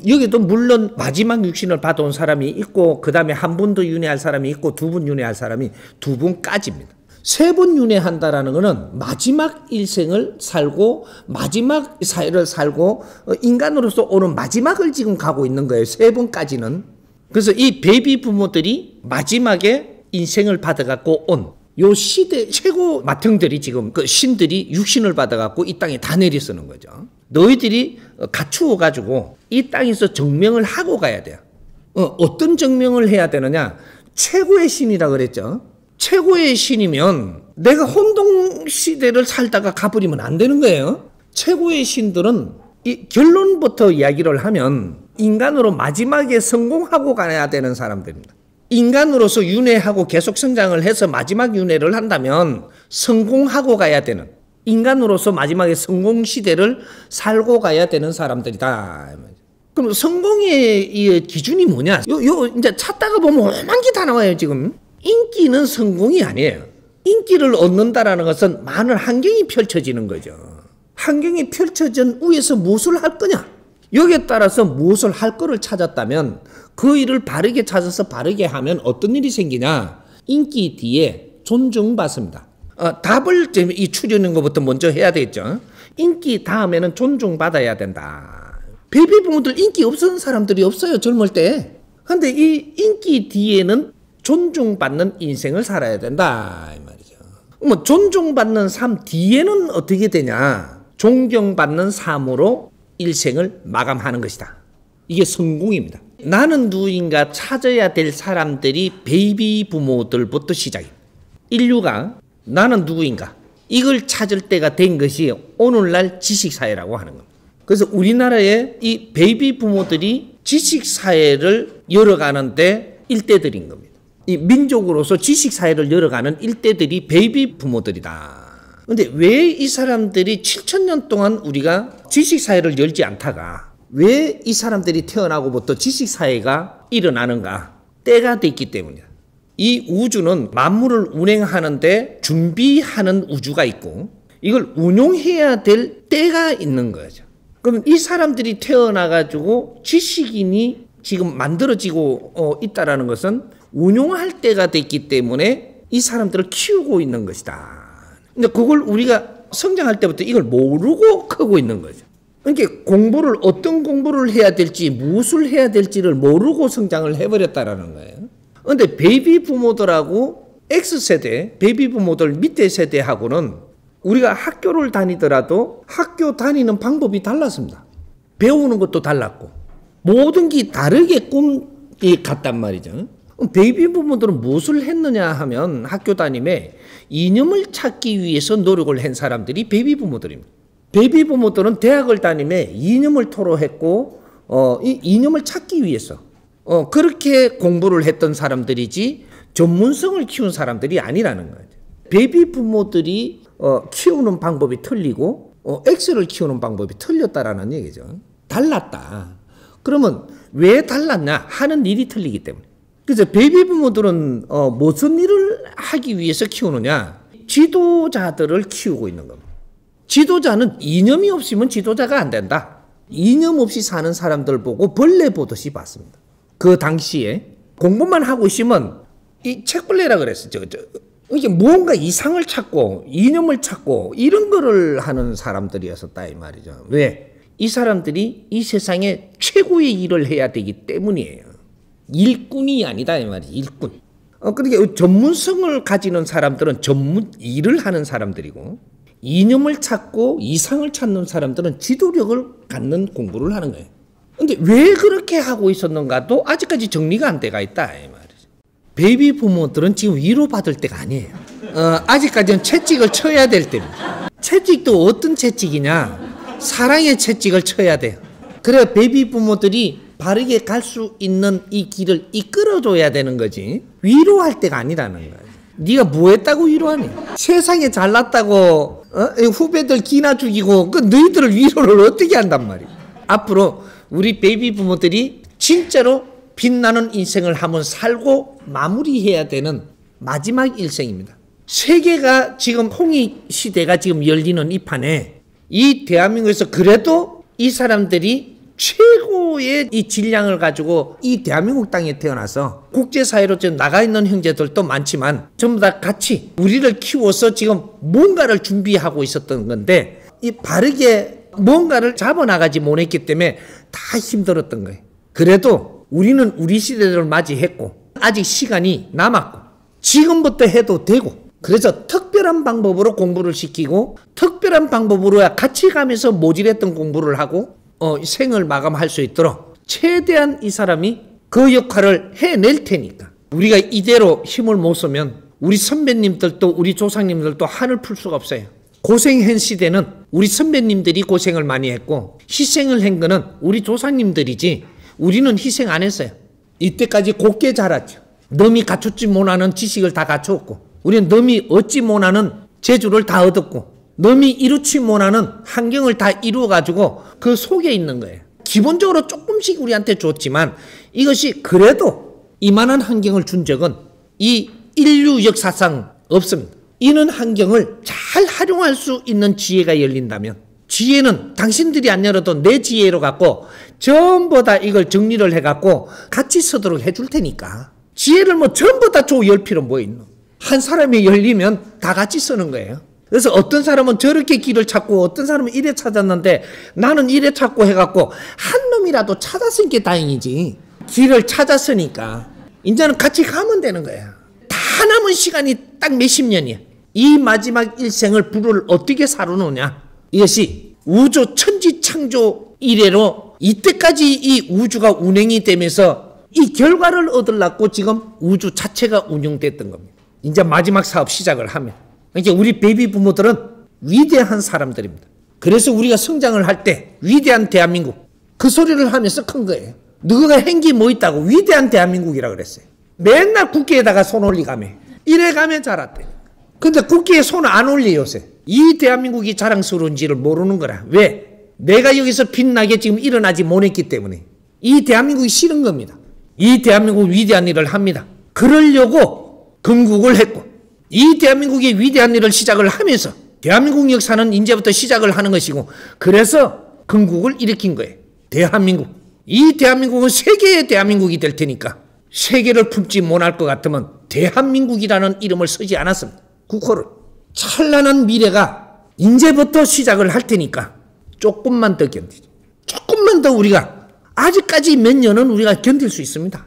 여기도 물론 마지막 육신을 받아온 사람이 있고 그 다음에 한 분 더 윤회할 사람이 있고 두 분 윤회할 사람이 두 분까지입니다. 세 번 윤회한다라는 것은 마지막 일생을 살고 마지막 사회를 살고 인간으로서 오는 마지막을 지금 가고 있는 거예요. 세 번까지는. 그래서 이 베이비 부모들이 마지막에 인생을 받아갖고 온 요 시대 최고 맏형들이 지금 그 신들이 육신을 받아갖고 이 땅에 다 내려쓰는 거죠. 너희들이 갖추어가지고 이 땅에서 정명을 하고 가야 돼요. 어떤 정명을 해야 되느냐? 최고의 신이라 그랬죠. 최고의 신이면 내가 혼동시대를 살다가 가버리면 안 되는 거예요. 최고의 신들은 이 결론부터 이야기를 하면 인간으로 마지막에 성공하고 가야 되는 사람들입니다. 인간으로서 윤회하고 계속 성장을 해서 마지막 윤회를 한다면 성공하고 가야 되는 인간으로서 마지막에 성공 시대를 살고 가야 되는 사람들이다. 그럼 성공의 이 기준이 뭐냐? 이제 찾다가 보면 오만 개 다 나와요, 지금. 인기는 성공이 아니에요. 인기를 얻는다라는 것은 많은 환경이 펼쳐지는 거죠. 환경이 펼쳐진 위에서 무엇을 할 거냐? 여기에 따라서 무엇을 할 거를 찾았다면 그 일을 바르게 찾아서 바르게 하면 어떤 일이 생기냐? 인기 뒤에 존중받습니다. 답을 이 추리는 것부터 먼저 해야 되겠죠. 인기 다음에는 존중받아야 된다. 베이비 부모들 인기 없는 사람들이 없어요, 젊을 때. 근데 이 인기 뒤에는 존중받는 인생을 살아야 된다 이 말이죠. 뭐 존중받는 삶 뒤에는 어떻게 되냐? 존경받는 삶으로 일생을 마감하는 것이다. 이게 성공입니다. 나는 누구인가 찾아야 될 사람들이 베이비 부모들부터 시작입니다. 인류가 나는 누구인가 이걸 찾을 때가 된 것이 오늘날 지식사회라고 하는 겁니다. 그래서 우리나라의 이 베이비 부모들이 지식사회를 열어가는데 일대들인 겁니다. 이 민족으로서 지식사회를 열어가는 일대들이 베이비 부모들이다. 그런데 왜 이 사람들이 7,000년 동안 우리가 지식사회를 열지 않다가 왜 이 사람들이 태어나고부터 지식사회가 일어나는가? 때가 됐기 때문이다. 이 우주는 만물을 운행하는데 준비하는 우주가 있고 이걸 운용해야 될 때가 있는 거죠. 그럼 이 사람들이 태어나가지고 지식인이 지금 만들어지고 있다라는 것은 운용할 때가 됐기 때문에 이 사람들을 키우고 있는 것이다. 근데 그걸 우리가 성장할 때부터 이걸 모르고 크고 있는 거죠. 그러니까 공부를 어떤 공부를 해야 될지 무엇을 해야 될지를 모르고 성장을 해버렸다라는 거예요. 그런데 베이비 부모들하고 X세대, 베이비 부모들 밑에 세대하고는 우리가 학교를 다니더라도 학교 다니는 방법이 달랐습니다. 배우는 것도 달랐고 모든 게 다르게 꿈이 갔단 말이죠. 베이비 부모들은 무엇을 했느냐 하면 학교 다님에 이념을 찾기 위해서 노력을 한 사람들이 베이비 부모들입니다. 베이비 부모들은 대학을 다님에 이념을 토로했고 이 이념을 찾기 위해서 그렇게 공부를 했던 사람들이지 전문성을 키운 사람들이 아니라는 거예요. 베이비 부모들이 키우는 방법이 틀리고 X를 키우는 방법이 틀렸다라는 얘기죠. 달랐다. 그러면 왜 달랐냐? 하는 일이 틀리기 때문에. 그래서 베이비 부모들은 무슨 일을 하기 위해서 키우느냐? 지도자들을 키우고 있는 겁니다. 지도자는 이념이 없으면 지도자가 안 된다. 이념 없이 사는 사람들 보고 벌레 보듯이 봤습니다. 그 당시에 공부만 하고 있으면 이 책벌레라 그랬어요. 이게 뭔가 이상을 찾고 이념을 찾고 이런 거를 하는 사람들이었었다 이 말이죠. 왜? 이 사람들이 이 세상에 최고의 일을 해야 되기 때문이에요. 일꾼이 아니다 이 말이죠. 일꾼. 그러니까 전문성을 가지는 사람들은 전문 일을 하는 사람들이고 이념을 찾고 이상을 찾는 사람들은 지도력을 갖는 공부를 하는 거예요. 근데 왜 그렇게 하고 있었는가도 아직까지 정리가 안 돼가 있다 이 말이죠. 베이비 부모들은 지금 위로받을 때가 아니에요. 아직까지는 채찍을 쳐야 될 때입니다. 채찍도 어떤 채찍이냐? 사랑의 채찍을 쳐야 돼요. 그래야 베이비 부모들이 바르게 갈 수 있는 이 길을 이끌어줘야 되는 거지 위로할 때가 아니라는 거예요. 네가 뭐 했다고 위로하니? 세상에 잘났다고 후배들 기나 죽이고 그 너희들을 위로를 어떻게 한단 말이야. 앞으로 우리 베이비 부모들이 진짜로 빛나는 인생을 한번 살고 마무리해야 되는 마지막 일생입니다. 세계가 지금 홍위 시대가 지금 열리는 이 판에 이 대한민국에서 그래도 이 사람들이 최고의 이 질량을 가지고 이 대한민국 땅에 태어나서 국제사회로 지금 나가 있는 형제들도 많지만 전부 다 같이 우리를 키워서 지금 뭔가를 준비하고 있었던 건데 이 바르게 뭔가를 잡아나가지 못했기 때문에 다 힘들었던 거예요. 그래도 우리는 우리 시대를 맞이했고 아직 시간이 남았고 지금부터 해도 되고 그래서 특별한 방법으로 공부를 시키고 특별한 방법으로 같이 가면서 모질했던 공부를 하고 생을 마감할 수 있도록 최대한 이 사람이 그 역할을 해낼 테니까 우리가 이대로 힘을 못 쓰면 우리 선배님들도 우리 조상님들도 한을 풀 수가 없어요. 고생한 시대는 우리 선배님들이 고생을 많이 했고 희생을 한 거는 우리 조상님들이지 우리는 희생 안 했어요. 이때까지 곱게 자랐죠. 넘이 갖추지 못하는 지식을 다 갖추었고 우리는 넘이 얻지 못하는 재주를 다 얻었고 넘이 이루지 못하는 환경을 다 이루어가지고 그 속에 있는 거예요. 기본적으로 조금씩 우리한테 줬지만 이것이 그래도 이만한 환경을 준 적은 이 인류 역사상 없습니다. 이런 환경을 잘 활용할 수 있는 지혜가 열린다면 지혜는 당신들이 안 열어도 내 지혜로 갖고 전부 다 이걸 정리를 해갖고 같이 쓰도록 해줄 테니까 지혜를 뭐 전부 다 열 필요 뭐 있노. 한 사람이 열리면 다 같이 쓰는 거예요. 그래서 어떤 사람은 저렇게 길을 찾고 어떤 사람은 이래 찾았는데 나는 이래 찾고 해갖고 한 놈이라도 찾았으니까 다행이지. 길을 찾았으니까 이제는 같이 가면 되는 거야. 다 남은 시간이 딱 몇십 년이야. 이 마지막 일생을 불을 어떻게 살아놓냐. 이것이 우주 천지창조 이래로 이때까지 이 우주가 운행이 되면서 이 결과를 얻으려고 지금 우주 자체가 운영됐던 겁니다. 이제 마지막 사업 시작을 하면 그러니까 우리 베이비 부모들은 위대한 사람들입니다. 그래서 우리가 성장을 할 때 위대한 대한민국 그 소리를 하면서 큰 거예요. 너가 행기 뭐 있다고 위대한 대한민국이라고 그랬어요. 맨날 국기에다가 손 올리가며 이래 가면 자랐대. 근데 국기에 손 안 올려 요새. 이 대한민국이 자랑스러운지를 모르는 거라. 왜? 내가 여기서 빛나게 지금 일어나지 못했기 때문에 이 대한민국이 싫은 겁니다. 이 대한민국 위대한 일을 합니다. 그러려고 건국을 했고 이 대한민국이 위대한 일을 시작을 하면서 대한민국 역사는 이제부터 시작을 하는 것이고 그래서 건국을 일으킨 거예요. 대한민국. 이 대한민국은 세계의 대한민국이 될 테니까 세계를 품지 못할 것 같으면 대한민국이라는 이름을 쓰지 않았습니다. 국호를. 찬란한 미래가 이제부터 시작을 할 테니까 조금만 더 견디죠. 조금만 더 우리가 아직까지 몇 년은 우리가 견딜 수 있습니다.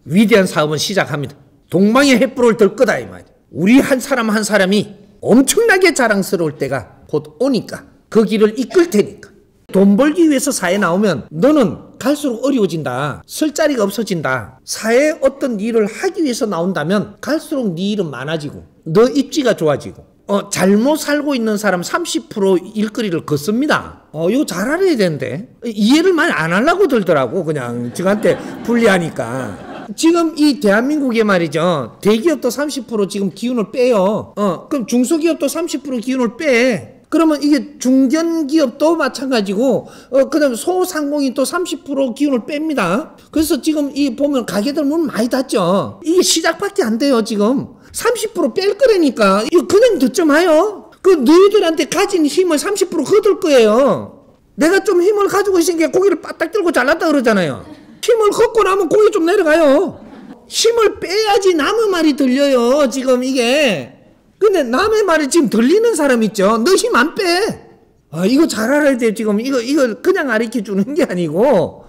위대한 사업은 시작합니다. 동방의 횃불을 들 거다 이 말이에요. 우리 한 사람 한 사람이 엄청나게 자랑스러울 때가 곧 오니까 그 길을 이끌 테니까 돈 벌기 위해서 사회에 나오면 너는 갈수록 어려워진다. 쓸 자리가 없어진다. 사회에 어떤 일을 하기 위해서 나온다면 갈수록 네 일은 많아지고 너 입지가 좋아지고 잘못 살고 있는 사람 30% 일거리를 걷습니다. 이거 잘 알아야 되는데 이해를 많이 안 하려고 들더라고. 그냥 저한테 불리하니까. 지금 이 대한민국에 말이죠. 대기업도 30% 지금 기운을 빼요. 그럼 중소기업도 30% 기운을 빼. 그러면 이게 중견기업도 마찬가지고 그다음에 소상공인 또 30% 기운을 뺍니다. 그래서 지금 이 보면 가게들 문 많이 닫죠. 이게 시작밖에 안 돼요. 지금 30% 뺄 거라니까. 이거 그냥 듣지 마요. 그 너희들한테 가진 힘을 30% 거둘 거예요. 내가 좀 힘을 가지고 있으니까 고기를 바닥 들고 잘났다 그러잖아요. 힘을 걷고 나면 고기 좀 내려가요. 힘을 빼야지 남의 말이 들려요. 지금 이게. 근데 남의 말이 지금 들리는 사람 있죠. 너 힘 안 빼. 이거 잘 알아야 돼요. 지금 이거 그냥 가르쳐 주는 게 아니고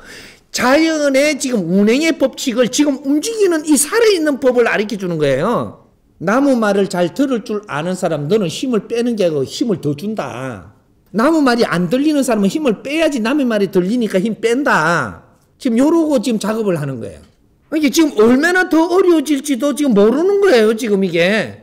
자연의 지금 운행의 법칙을 지금 움직이는 이 살아있는 법을 가르쳐 주는 거예요. 남의 말을 잘 들을 줄 아는 사람 너는 힘을 빼는 게 아니고 힘을 더 준다. 남의 말이 안 들리는 사람은 힘을 빼야지 남의 말이 들리니까 힘 뺀다. 지금 요러고 지금 작업을 하는 거예요. 이게 지금 얼마나 더 어려워질지도 지금 모르는 거예요. 지금 이게.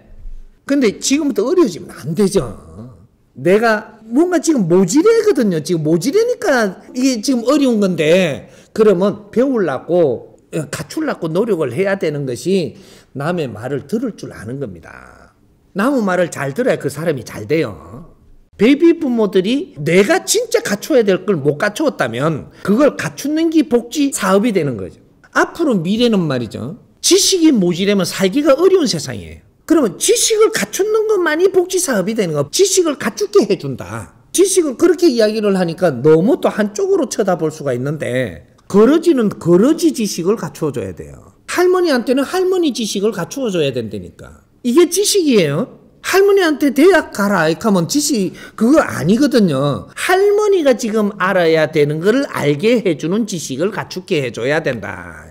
근데 지금부터 어려워지면 안 되죠. 내가 뭔가 지금 모질해거든요. 지금 모질하니까 이게 지금 어려운 건데 그러면 배우려고 갖추려고 노력을 해야 되는 것이 남의 말을 들을 줄 아는 겁니다. 남의 말을 잘 들어야 그 사람이 잘 돼요. 베이비 부모들이 내가 진짜 갖춰야 될 걸 못 갖추었다면 그걸 갖추는 게 복지 사업이 되는 거죠. 앞으로 미래는 말이죠. 지식이 모질하면 살기가 어려운 세상이에요. 그러면 지식을 갖추는 것만이 복지 사업이 되는 거. 지식을 갖추게 해준다. 지식을 그렇게 이야기를 하니까 너무 또 한쪽으로 쳐다볼 수가 있는데 거러지는 거러지 지식을 갖추어줘야 돼요. 할머니한테는 할머니 지식을 갖추어줘야 된다니까. 이게 지식이에요. 할머니한테 대학 가라 하면 지식 그거 아니거든요. 할머니가 지금 알아야 되는 걸 알게 해주는 지식을 갖추게 해줘야 된다.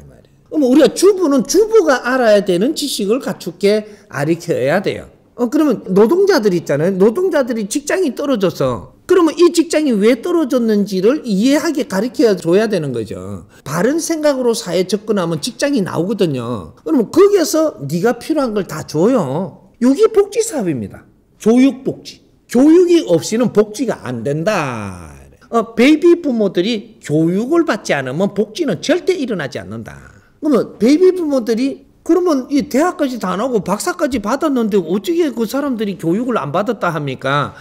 그럼 우리가 주부는 주부가 알아야 되는 지식을 갖추게 가르쳐야 돼요. 그러면 노동자들 있잖아요. 노동자들이 직장이 떨어져서 그러면 이 직장이 왜 떨어졌는지를 이해하게 가르쳐 줘야 되는 거죠. 바른 생각으로 사회에 접근하면 직장이 나오거든요. 그러면 거기에서 네가 필요한 걸 다 줘요. 이게 복지 사업입니다. 교육복지. 교육이 없이는 복지가 안 된다. 베이비 부모들이 교육을 받지 않으면 복지는 절대 일어나지 않는다. 그러면 베이비 부모들이 그러면 이 대학까지 다 나오고 박사까지 받았는데 어떻게 그 사람들이 교육을 안 받았다 합니까?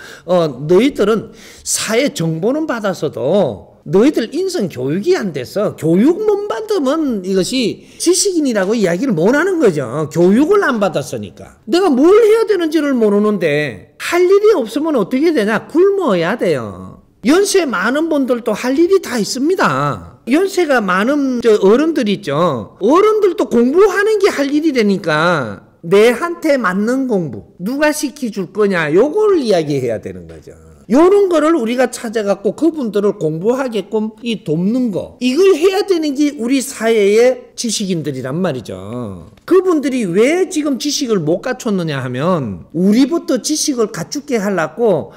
너희들은 사회 정보는 받았어도 너희들 인성 교육이 안 돼서 교육 못 받으면 이것이 지식인이라고 이야기를 못 하는 거죠. 교육을 안 받았으니까. 내가 뭘 해야 되는지를 모르는데 할 일이 없으면 어떻게 되냐? 굶어야 돼요. 연세 많은 분들도 할 일이 다 있습니다. 연세가 많은 어른들 있죠. 어른들도 공부하는 게 할 일이 되니까 내한테 맞는 공부 누가 시켜줄 거냐 요걸 이야기해야 되는 거죠. 요런 거를 우리가 찾아갖고 그분들을 공부하게끔 돕는 거 이걸 해야 되는 게 우리 사회의 지식인들이란 말이죠. 그분들이 왜 지금 지식을 못 갖췄느냐 하면 우리부터 지식을 갖추게 하려고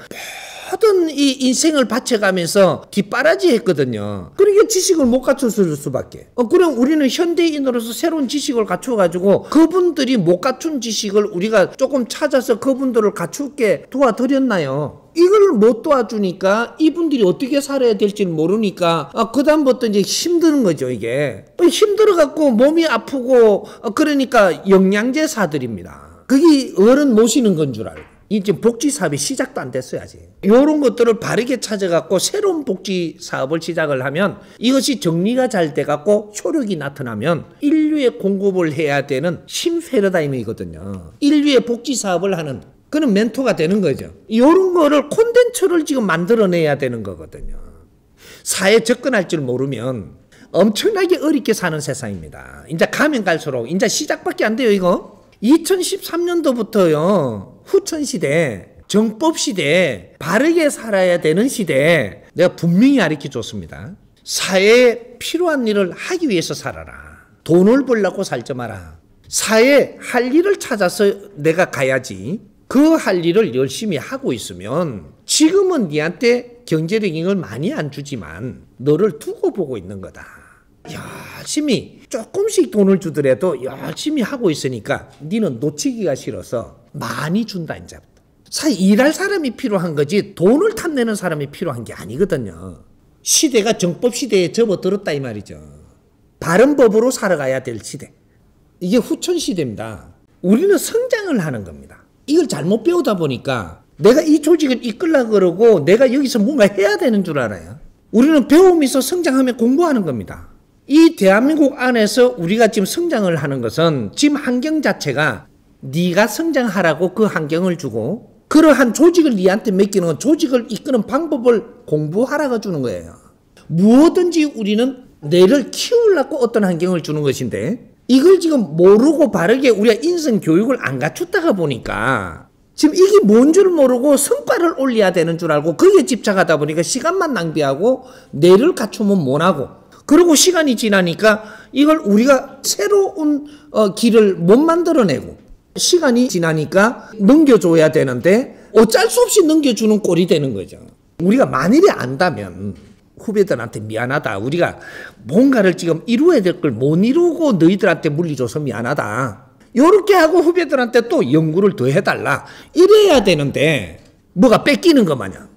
모든 이 인생을 바쳐가면서 뒷바라지 했거든요. 그러니까 지식을 못 갖췄을 수밖에. 그럼 우리는 현대인으로서 새로운 지식을 갖춰가지고 그분들이 못 갖춘 지식을 우리가 조금 찾아서 그분들을 갖추게 도와드렸나요? 이걸 못 도와주니까 이분들이 어떻게 살아야 될지는 모르니까 그다음부터 이제 힘드는 거죠. 이게 힘들어갖고 몸이 아프고 그러니까 영양제 사드립니다. 그게 어른 모시는 건 줄 알고. 이제 복지 사업이 시작도 안 됐어요 아직. 이런 것들을 바르게 찾아갖고 새로운 복지 사업을 시작을 하면 이것이 정리가 잘 돼갖고 효력이 나타나면 인류에 공급을 해야 되는 심폐 패러다임이거든요. 인류의 복지 사업을 하는 그런 멘토가 되는 거죠. 이런 거를 콘텐츠를 지금 만들어내야 되는 거거든요. 사회에 접근할 줄 모르면 엄청나게 어렵게 사는 세상입니다. 이제 가면 갈수록 이제 시작밖에 안 돼요, 이거. 2013년도부터요. 후천시대, 정법시대, 바르게 살아야 되는 시대에 내가 분명히 가르쳐 줬습니다. 사회에 필요한 일을 하기 위해서 살아라. 돈을 벌려고 살지 마라. 사회에 할 일을 찾아서 내가 가야지. 그 할 일을 열심히 하고 있으면 지금은 니한테 경제적인 걸 많이 안 주지만 너를 두고 보고 있는 거다. 열심히 조금씩 돈을 주더라도 열심히 하고 있으니까 니는 놓치기가 싫어서 많이 준다 이제부터. 일할 사람이 필요한 거지 돈을 탐내는 사람이 필요한 게 아니거든요. 시대가 정법시대에 접어들었다 이 말이죠. 바른 법으로 살아가야 될 시대. 이게 후천시대입니다. 우리는 성장을 하는 겁니다. 이걸 잘못 배우다 보니까 내가 이 조직을 이끌려고 그러고 내가 여기서 뭔가 해야 되는 줄 알아요. 우리는 배움에서 성장하며 공부하는 겁니다. 이 대한민국 안에서 우리가 지금 성장을 하는 것은 지금 환경 자체가 네가 성장하라고 그 환경을 주고 그러한 조직을 네한테 맡기는 건 조직을 이끄는 방법을 공부하라고 주는 거예요. 무엇든지 우리는 뇌를 키우려고 어떤 환경을 주는 것인데 이걸 지금 모르고 바르게 우리가 인성 교육을 안 갖췄다가 보니까 지금 이게 뭔 줄 모르고 성과를 올려야 되는 줄 알고 거기에 집착하다 보니까 시간만 낭비하고 뇌를 갖추면 못하고 그리고 시간이 지나니까 이걸 우리가 새로운 길을 못 만들어내고 시간이 지나니까 넘겨줘야 되는데 어쩔 수 없이 넘겨주는 꼴이 되는 거죠. 우리가 만일에 안다면 후배들한테 미안하다. 우리가 뭔가를 지금 이루어야 될 걸 못 이루고 너희들한테 물리줘서 미안하다. 요렇게 하고 후배들한테 또 연구를 더 해달라. 이래야 되는데 뭐가 뺏기는 것 마냥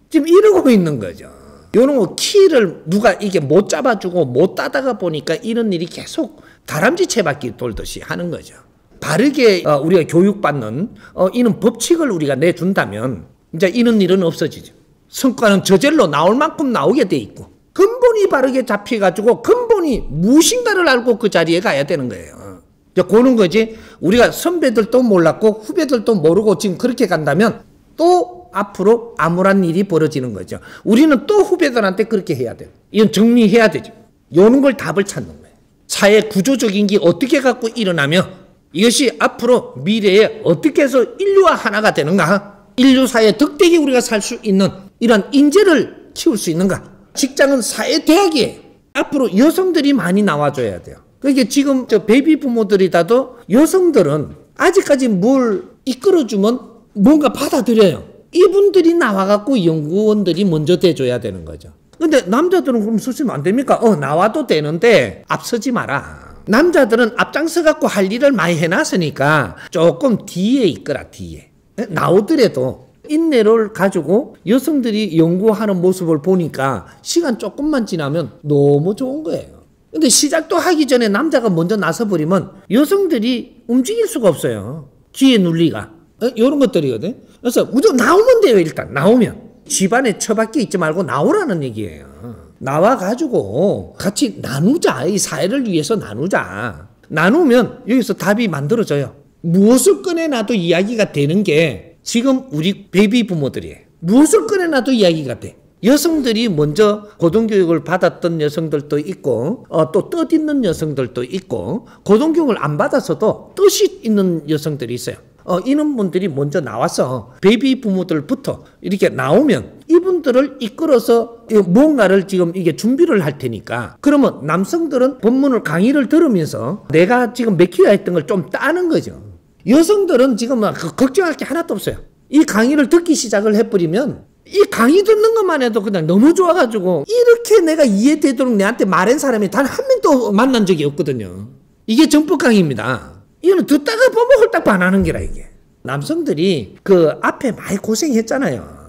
지금 이러고 있는 거죠. 요런 거 키를 누가 이게 못 잡아주고 못 따다가 보니까 이런 일이 계속 다람쥐 채바퀴 돌듯이 하는 거죠. 바르게 우리가 교육받는 이런 법칙을 우리가 내준다면 이제 이런 일은 없어지죠. 성과는 저절로 나올 만큼 나오게 돼 있고 근본이 바르게 잡혀가지고 근본이 무엇인가를 알고 그 자리에 가야 되는 거예요. 이제 그런 거지. 우리가 선배들도 몰랐고 후배들도 모르고 지금 그렇게 간다면 또 앞으로 암울한 일이 벌어지는 거죠. 우리는 또 후배들한테 그렇게 해야 돼요. 이건 정리해야 되죠. 요런 걸 답을 찾는 거예요. 사회 구조적인 게 어떻게 갖고 일어나며 이것이 앞으로 미래에 어떻게 해서 인류와 하나가 되는가? 인류사회 덕되게 우리가 살 수 있는 이런 인재를 키울 수 있는가? 직장은 사회대학이에요. 앞으로 여성들이 많이 나와줘야 돼요. 그러니까 지금 베이비 부모들이라도 여성들은 아직까지 뭘 이끌어주면 뭔가 받아들여요. 이분들이 나와갖고 연구원들이 먼저 돼줘야 되는 거죠. 근데 남자들은 그럼 쓰시면 안 됩니까? 나와도 되는데 앞서지 마라. 남자들은 앞장서갖고 할 일을 많이 해놨으니까 조금 뒤에 있거라, 뒤에. 나오더라도 인내를 가지고 여성들이 연구하는 모습을 보니까 시간 조금만 지나면 너무 좋은 거예요. 근데 시작도 하기 전에 남자가 먼저 나서버리면 여성들이 움직일 수가 없어요. 기회 눌리가. 이런 것들이거든. 그래서 무조건 나오면 돼요. 일단 나오면. 집안에 처박혀 있지 말고 나오라는 얘기예요. 나와가지고 같이 나누자. 이 사회를 위해서 나누자. 나누면 여기서 답이 만들어져요. 무엇을 꺼내놔도 이야기가 되는 게 지금 우리 베이비 부모들이에요. 무엇을 꺼내놔도 이야기가 돼. 여성들이 먼저 고등교육을 받았던 여성들도 있고 또 뜻 있는 여성들도 있고 고등교육을 안 받아서도 뜻이 있는 여성들이 있어요. 이런 분들이 먼저 나와서 베이비 부모들부터 이렇게 나오면 이분들을 이끌어서 뭔가를 지금 이게 준비를 할 테니까 그러면 남성들은 법문을 강의를 들으면서 내가 지금 맥혀야 했던 걸 좀 따는 거죠. 여성들은 지금 걱정할 게 하나도 없어요. 이 강의를 듣기 시작을 해버리면 이 강의 듣는 것만 해도 그냥 너무 좋아가지고 이렇게 내가 이해되도록 내한테 말한 사람이 단 한 명도 만난 적이 없거든요. 이게 정법 강의입니다. 이거는 듣다가 보면 홀딱 반하는 게라 이게. 남성들이 그 앞에 많이 고생했잖아요.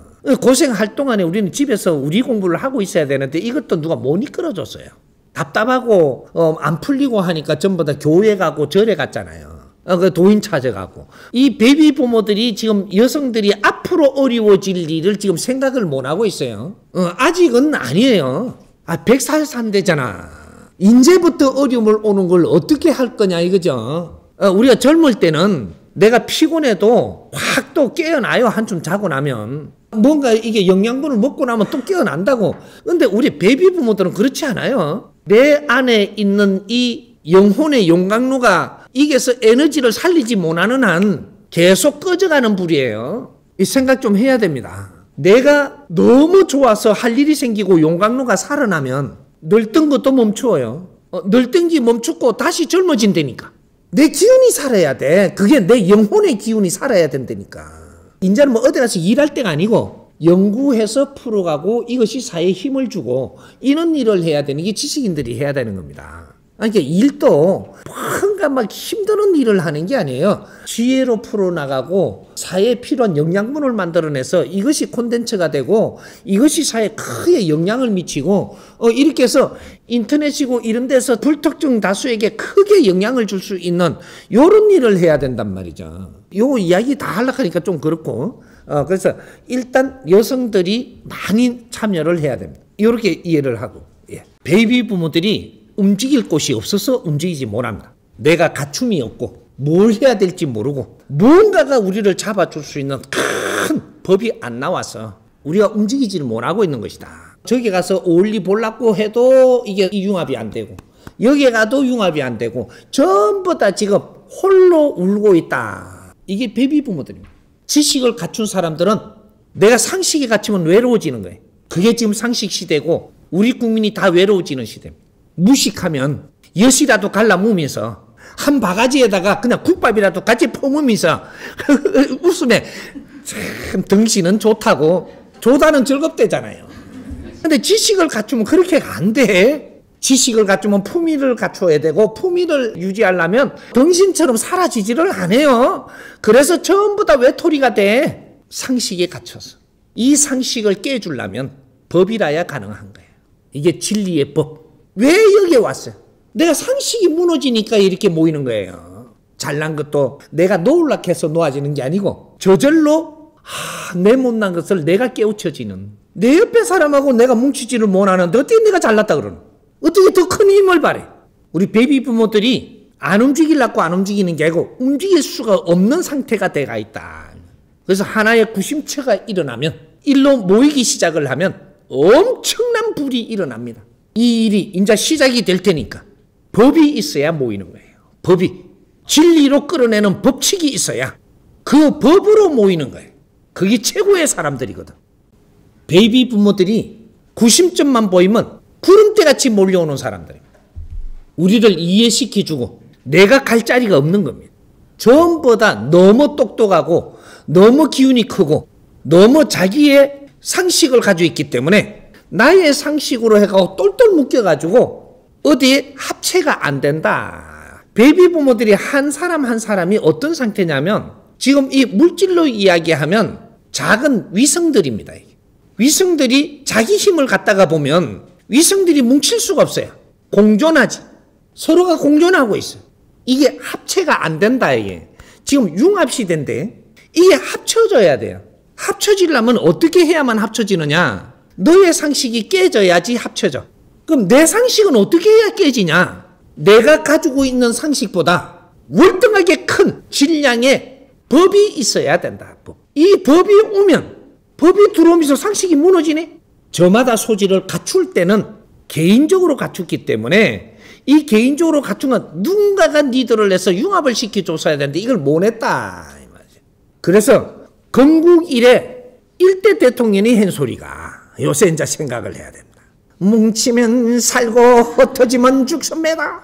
고생할 동안에 우리는 집에서 우리 공부를 하고 있어야 되는데 이것도 누가 못 이끌어줬어요. 답답하고 안 풀리고 하니까 전부 다 교회 가고 절에 갔잖아요. 그 도인 찾아가고. 이 베이비 부모들이 지금 여성들이 앞으로 어려워질 일을 지금 생각을 못 하고 있어요. 아직은 아니에요. 100살 산대잖아. 이제부터 어려움을 오는 걸 어떻게 할 거냐 이거죠. 우리가 젊을 때는 내가 피곤해도 확 또 깨어나요. 한숨 자고 나면. 뭔가 이게 영양분을 먹고 나면 또 깨어난다고. 근데 우리 베이비 부모들은 그렇지 않아요. 내 안에 있는 이 영혼의 용광로가 이게서 에너지를 살리지 못하는 한 계속 꺼져가는 불이에요. 이 생각 좀 해야 됩니다. 내가 너무 좋아서 할 일이 생기고 용광로가 살아나면 늙던 것도 멈추어요. 늙던 게 멈추고 다시 젊어진다니까. 내 기운이 살아야 돼. 그게 내 영혼의 기운이 살아야 된다니까. 이제는 뭐 어디 가서 일할 때가 아니고 연구해서 풀어가고 이것이 사회에 힘을 주고 이런 일을 해야 되는 게 지식인들이 해야 되는 겁니다. 그러니까 일도 뭔가 막 힘드는 일을 하는 게 아니에요. 지혜로 풀어나가고 사회에 필요한 영양분을 만들어내서 이것이 콘텐츠가 되고 이것이 사회에 크게 영향을 미치고 이렇게 해서 인터넷이고 이런 데서 불특정 다수에게 크게 영향을 줄 수 있는 이런 일을 해야 된단 말이죠. 요 이야기 다 하려고 하니까 좀 그렇고 그래서 일단 여성들이 많이 참여를 해야 됩니다. 이렇게 이해를 하고 베이비 부모들이 움직일 곳이 없어서 움직이지 못합니다. 내가 갖춤이 없고 뭘 해야 될지 모르고 무언가가 우리를 잡아줄 수 있는 큰 법이 안 나와서 우리가 움직이지를 못하고 있는 것이다. 저기 가서 어울리 보려고 해도 이게 융합이 안 되고 여기에 가도 융합이 안 되고 전부 다 지금 홀로 울고 있다. 이게 베이비 부모들입니다. 지식을 갖춘 사람들은 내가 상식에 갇히면 외로워지는 거예요. 그게 지금 상식 시대고 우리 국민이 다 외로워지는 시대입니다. 무식하면 엿이라도 갈라무면서 한 바가지에다가 그냥 국밥이라도 같이 퍼무면서 웃으면 참 등신은 좋다고 조다는 즐겁대잖아요. 근데 지식을 갖추면 그렇게 안 돼. 지식을 갖추면 품위를 갖춰야 되고 품위를 유지하려면 등신처럼 사라지지를 않아요. 그래서 전부 다 외톨이가 돼. 상식에 갇혀서. 이 상식을 깨주려면 법이라야 가능한 거예요. 이게 진리의 법. 왜 여기에 왔어요? 내가 상식이 무너지니까 이렇게 모이는 거예요. 잘난 것도 내가 놓으려고 해서 놓아지는 게 아니고 저절로 내 못난 것을 내가 깨우쳐지는 내 옆에 사람하고 내가 뭉치지를 못하는데 어떻게 내가 잘났다 그러는 어떻게 더 큰 힘을 발휘. 우리 베이비 부모들이 안 움직이려고 안 움직이는 게 아니고 움직일 수가 없는 상태가 돼가 있다. 그래서 하나의 구심체가 일어나면 일로 모이기 시작을 하면 엄청난 불이 일어납니다. 이 일이 이제 시작이 될 테니까 법이 있어야 모이는 거예요. 법이 진리로 끌어내는 법칙이 있어야 그 법으로 모이는 거예요. 그게 최고의 사람들이거든. 베이비 부모들이 구심점만 보이면 구름대같이 몰려오는 사람들입니다. 우리를 이해시켜주고 내가 갈 자리가 없는 겁니다. 전부 다 너무 똑똑하고 너무 기운이 크고 너무 자기의 상식을 가지고 있기 때문에 나의 상식으로 해가지고 똘똘 묶여가지고 어디에 합체가 안 된다. 베이비 부모들이 한 사람 한 사람이 어떤 상태냐면 지금 이 물질로 이야기하면 작은 위성들입니다. 위성들이 자기 힘을 갖다가 보면 위성들이 뭉칠 수가 없어요. 공존하지. 서로가 공존하고 있어요. 이게 합체가 안 된다. 이게 지금 융합 시대인데 이게 합쳐져야 돼요. 합쳐지려면 어떻게 해야만 합쳐지느냐? 너의 상식이 깨져야지 합쳐져. 그럼 내 상식은 어떻게 해야 깨지냐? 내가 가지고 있는 상식보다 월등하게 큰 질량의 법이 있어야 된다. 이 법이 오면 법이 들어오면서 상식이 무너지네. 저마다 소질을 갖출 때는 개인적으로 갖췄기 때문에 이 개인적으로 갖춘 건 누군가가 리더를 해서 융합을 시켜줬어야 되는데 이걸 못 했다. 그래서 건국 이래 1대 대통령이 한 소리가 요새 이제 생각을 해야 됩니다. 뭉치면 살고 흩어지면 죽습니다.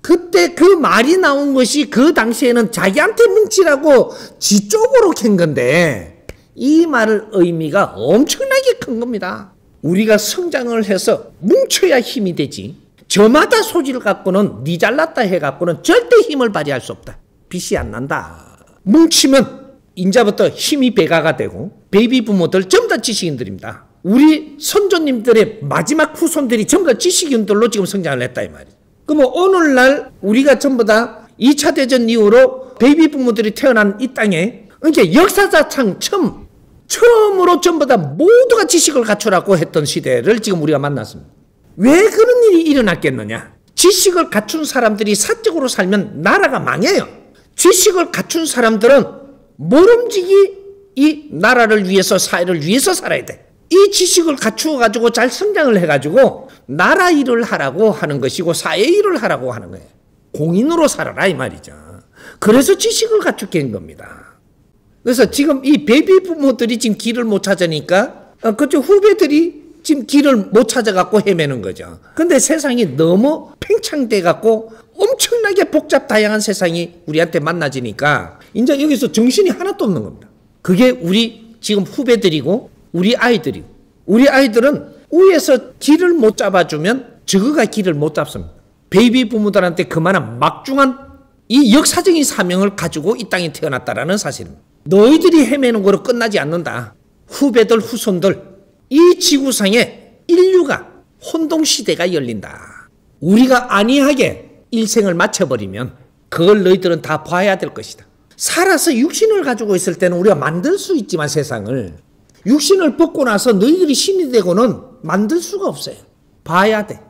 그때 그 말이 나온 것이 그 당시에는 자기한테 뭉치라고 지 쪽으로 캔 건데 이 말의 의미가 엄청나게 큰 겁니다. 우리가 성장을 해서 뭉쳐야 힘이 되지 저마다 소질을 갖고는 니 잘났다 해갖고는 절대 힘을 발휘할 수 없다. 빛이 안 난다. 뭉치면 인자부터 힘이 배가가 되고 베이비 부모들 전부 다 지식인들입니다. 우리 선조님들의 마지막 후손들이 전부 다 지식인들로 지금 성장을 했다 이 말이에요. 그럼 오늘날 우리가 전부 다 2차 대전 이후로 베이비 부모들이 태어난 이 땅에 그러니까 역사상 처음으로 전부 다 모두가 지식을 갖추라고 했던 시대를 지금 우리가 만났습니다. 왜 그런 일이 일어났겠느냐? 지식을 갖춘 사람들이 사적으로 살면 나라가 망해요. 지식을 갖춘 사람들은 모름지기 이 나라를 위해서 사회를 위해서 살아야 돼. 이 지식을 갖추어 가지고 잘 성장을 해가지고 나라 일을 하라고 하는 것이고 사회 일을 하라고 하는 거예요. 공인으로 살아라 이 말이죠. 그래서 지식을 갖추게 한 겁니다. 그래서 지금 이 베이비 부모들이 지금 길을 못 찾으니까 그쪽 후배들이 지금 길을 못 찾아갖고 헤매는 거죠. 근데 세상이 너무 팽창돼 갖고 엄청나게 복잡 다양한 세상이 우리한테 만나지니까 이제 여기서 정신이 하나도 없는 겁니다. 그게 우리 지금 후배들이고 우리 아이들이고, 우리 아이들은 위에서 길을 못 잡아주면 저거가 길을 못 잡습니다. 베이비 부모들한테 그만한 막중한 이 역사적인 사명을 가지고 이 땅에 태어났다라는 사실입니다. 너희들이 헤매는 거로 끝나지 않는다. 후배들 후손들 이 지구상에 인류가 혼동시대가 열린다. 우리가 안이하게 일생을 마쳐버리면 그걸 너희들은 다 봐야 될 것이다. 살아서 육신을 가지고 있을 때는 우리가 만들 수 있지만 세상을 육신을 벗고 나서 너희들이 신이 되고는 만들 수가 없어요. 봐야 돼.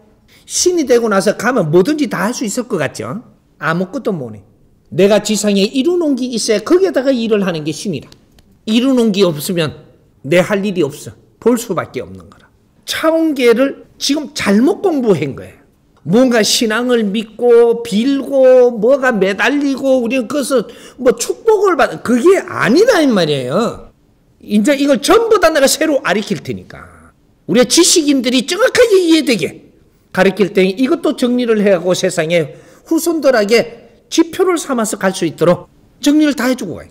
신이 되고 나서 가면 뭐든지 다 할 수 있을 것 같죠? 아무것도 못해. 내가 지상에 이루놓은 게 있어야 거기에다가 일을 하는 게 신이라. 이루놓은 게 없으면 내 할 일이 없어. 볼 수밖에 없는 거라. 차원계를 지금 잘못 공부한 거예요. 뭔가 신앙을 믿고 빌고 뭐가 매달리고 우리는 그것을 뭐 축복을 받는 그게 아니다 이 말이에요. 이제 이걸 전부 다 내가 새로 가르칠 테니까 우리 지식인들이 정확하게 이해되게 가르칠 때 이것도 정리를 해가고 세상에 후손들에게 지표를 삼아서 갈 수 있도록 정리를 다 해주고 가요.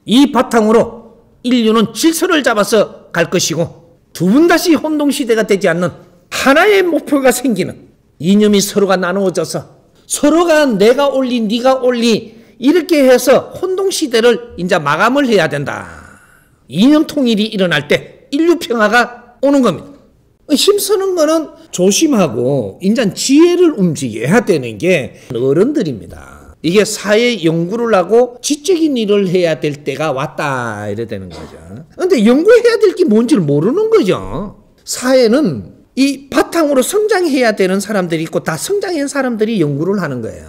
이 바탕으로 인류는 질서를 잡아서 갈 것이고 두 번 다시 혼동시대가 되지 않는 하나의 목표가 생기는 이념이 서로가 나누어져서 서로가 내가 올리 네가 올리 이렇게 해서 혼동시대를 이제 마감을 해야 된다. 이념 통일이 일어날 때 인류 평화가 오는 겁니다. 힘쓰는 거는 조심하고 이제 지혜를 움직여야 되는 게 어른들입니다. 이게 사회 연구를 하고 지적인 일을 해야 될 때가 왔다 이래 되는 거죠. 근데 연구해야 될 게 뭔지를 모르는 거죠. 사회는 이 바탕으로 성장해야 되는 사람들이 있고 다 성장한 사람들이 연구를 하는 거예요.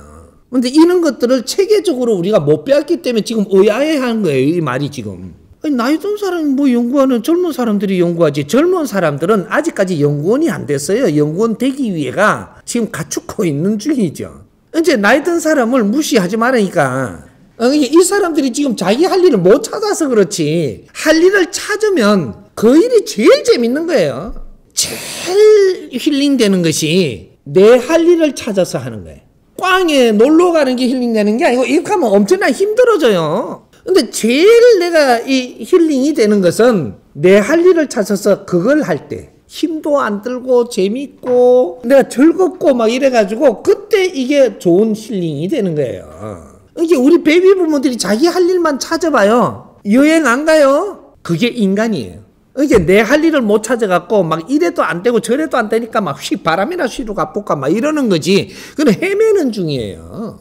근데 이런 것들을 체계적으로 우리가 못 배웠기 때문에 지금 의아해하는 거예요. 이 말이 지금. 아니, 나이 든 사람이 뭐 연구하는 젊은 사람들이 연구하지. 젊은 사람들은 아직까지 연구원이 안 됐어요. 연구원 되기 위해가 지금 갖추고 있는 중이죠. 이제 나이 든 사람을 무시하지 말으니까 이 사람들이 지금 자기 할 일을 못 찾아서 그렇지 할 일을 찾으면 그 일이 제일 재밌는 거예요. 제일 힐링되는 것이 내 할 일을 찾아서 하는 거예요. 꽝에 놀러 가는 게 힐링되는 게 아니고 이렇게 하면 엄청나게 힘들어져요. 근데 제일 내가 이 힐링이 되는 것은 내 할 일을 찾아서 그걸 할 때 힘도 안 들고 재밌고 내가 즐겁고 막 이래가지고 그때 이게 좋은 힐링이 되는 거예요. 이게 우리 베이비 부모들이 자기 할 일만 찾아봐요. 여행 안 가요. 그게 인간이에요. 이게 내 할 일을 못 찾아갖고 막 이래도 안 되고 저래도 안 되니까 막 바람이나 휘로 가볼까 막 이러는 거지. 그건 헤매는 중이에요.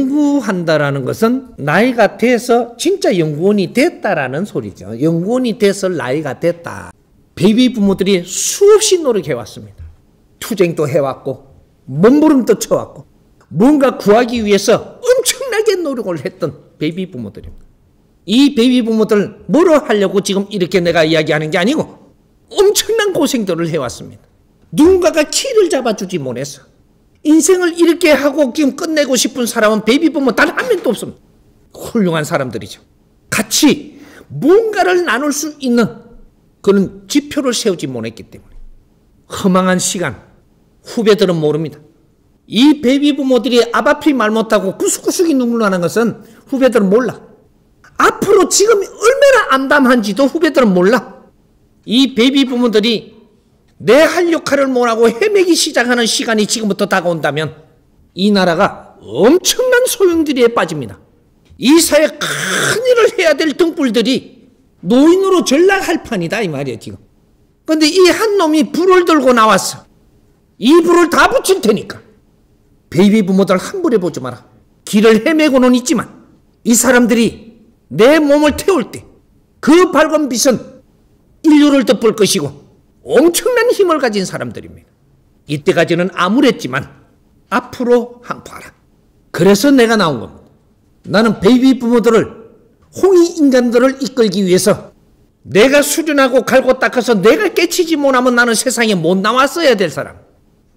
연구한다라는 것은 나이가 돼서 진짜 연구원이 됐다라는 소리죠. 연구원이 돼서 나이가 됐다. 베이비 부모들이 수없이 노력해왔습니다. 투쟁도 해왔고 몸부림도 쳐왔고 뭔가 구하기 위해서 엄청나게 노력을 했던 베이비 부모들입니다. 이 베이비 부모들 뭐로 하려고 지금 이렇게 내가 이야기하는 게 아니고 엄청난 고생들을 해왔습니다. 누군가가 키를 잡아주지 못했어. 인생을 이렇게 하고 지금 끝내고 싶은 사람은 베이비 부모 단 한 명도 없습니다. 훌륭한 사람들이죠. 같이 뭔가를 나눌 수 있는 그런 지표를 세우지 못했기 때문에 허망한 시간 후배들은 모릅니다. 이 베이비 부모들이 앞앞이 말 못하고 구석구석이 눈물 나는 것은 후배들은 몰라. 앞으로 지금 얼마나 암담한지도 후배들은 몰라. 이 베이비 부모들이 내 할 역할을 못하고 헤매기 시작하는 시간이 지금부터 다가온다면 이 나라가 엄청난 소용돌이에 빠집니다. 이 사회에 큰일을 해야 될 등불들이 노인으로 전락할 판이다 이 말이야 지금. 근데 이 한 놈이 불을 들고 나왔어. 이 불을 다 붙일 테니까 베이비 부모들 함부로 보지 마라. 길을 헤매고는 있지만 이 사람들이 내 몸을 태울 때 그 밝은 빛은 인류를 덮을 것이고 엄청난 힘을 가진 사람들입니다. 이때까지는 암울했지만 앞으로 한 봐라. 그래서 내가 나온 겁니다. 나는 베이비 부모들을, 홍익 인간들을 이끌기 위해서 내가 수련하고 갈고 닦아서 내가 깨치지 못하면 나는 세상에 못 나왔어야 될 사람.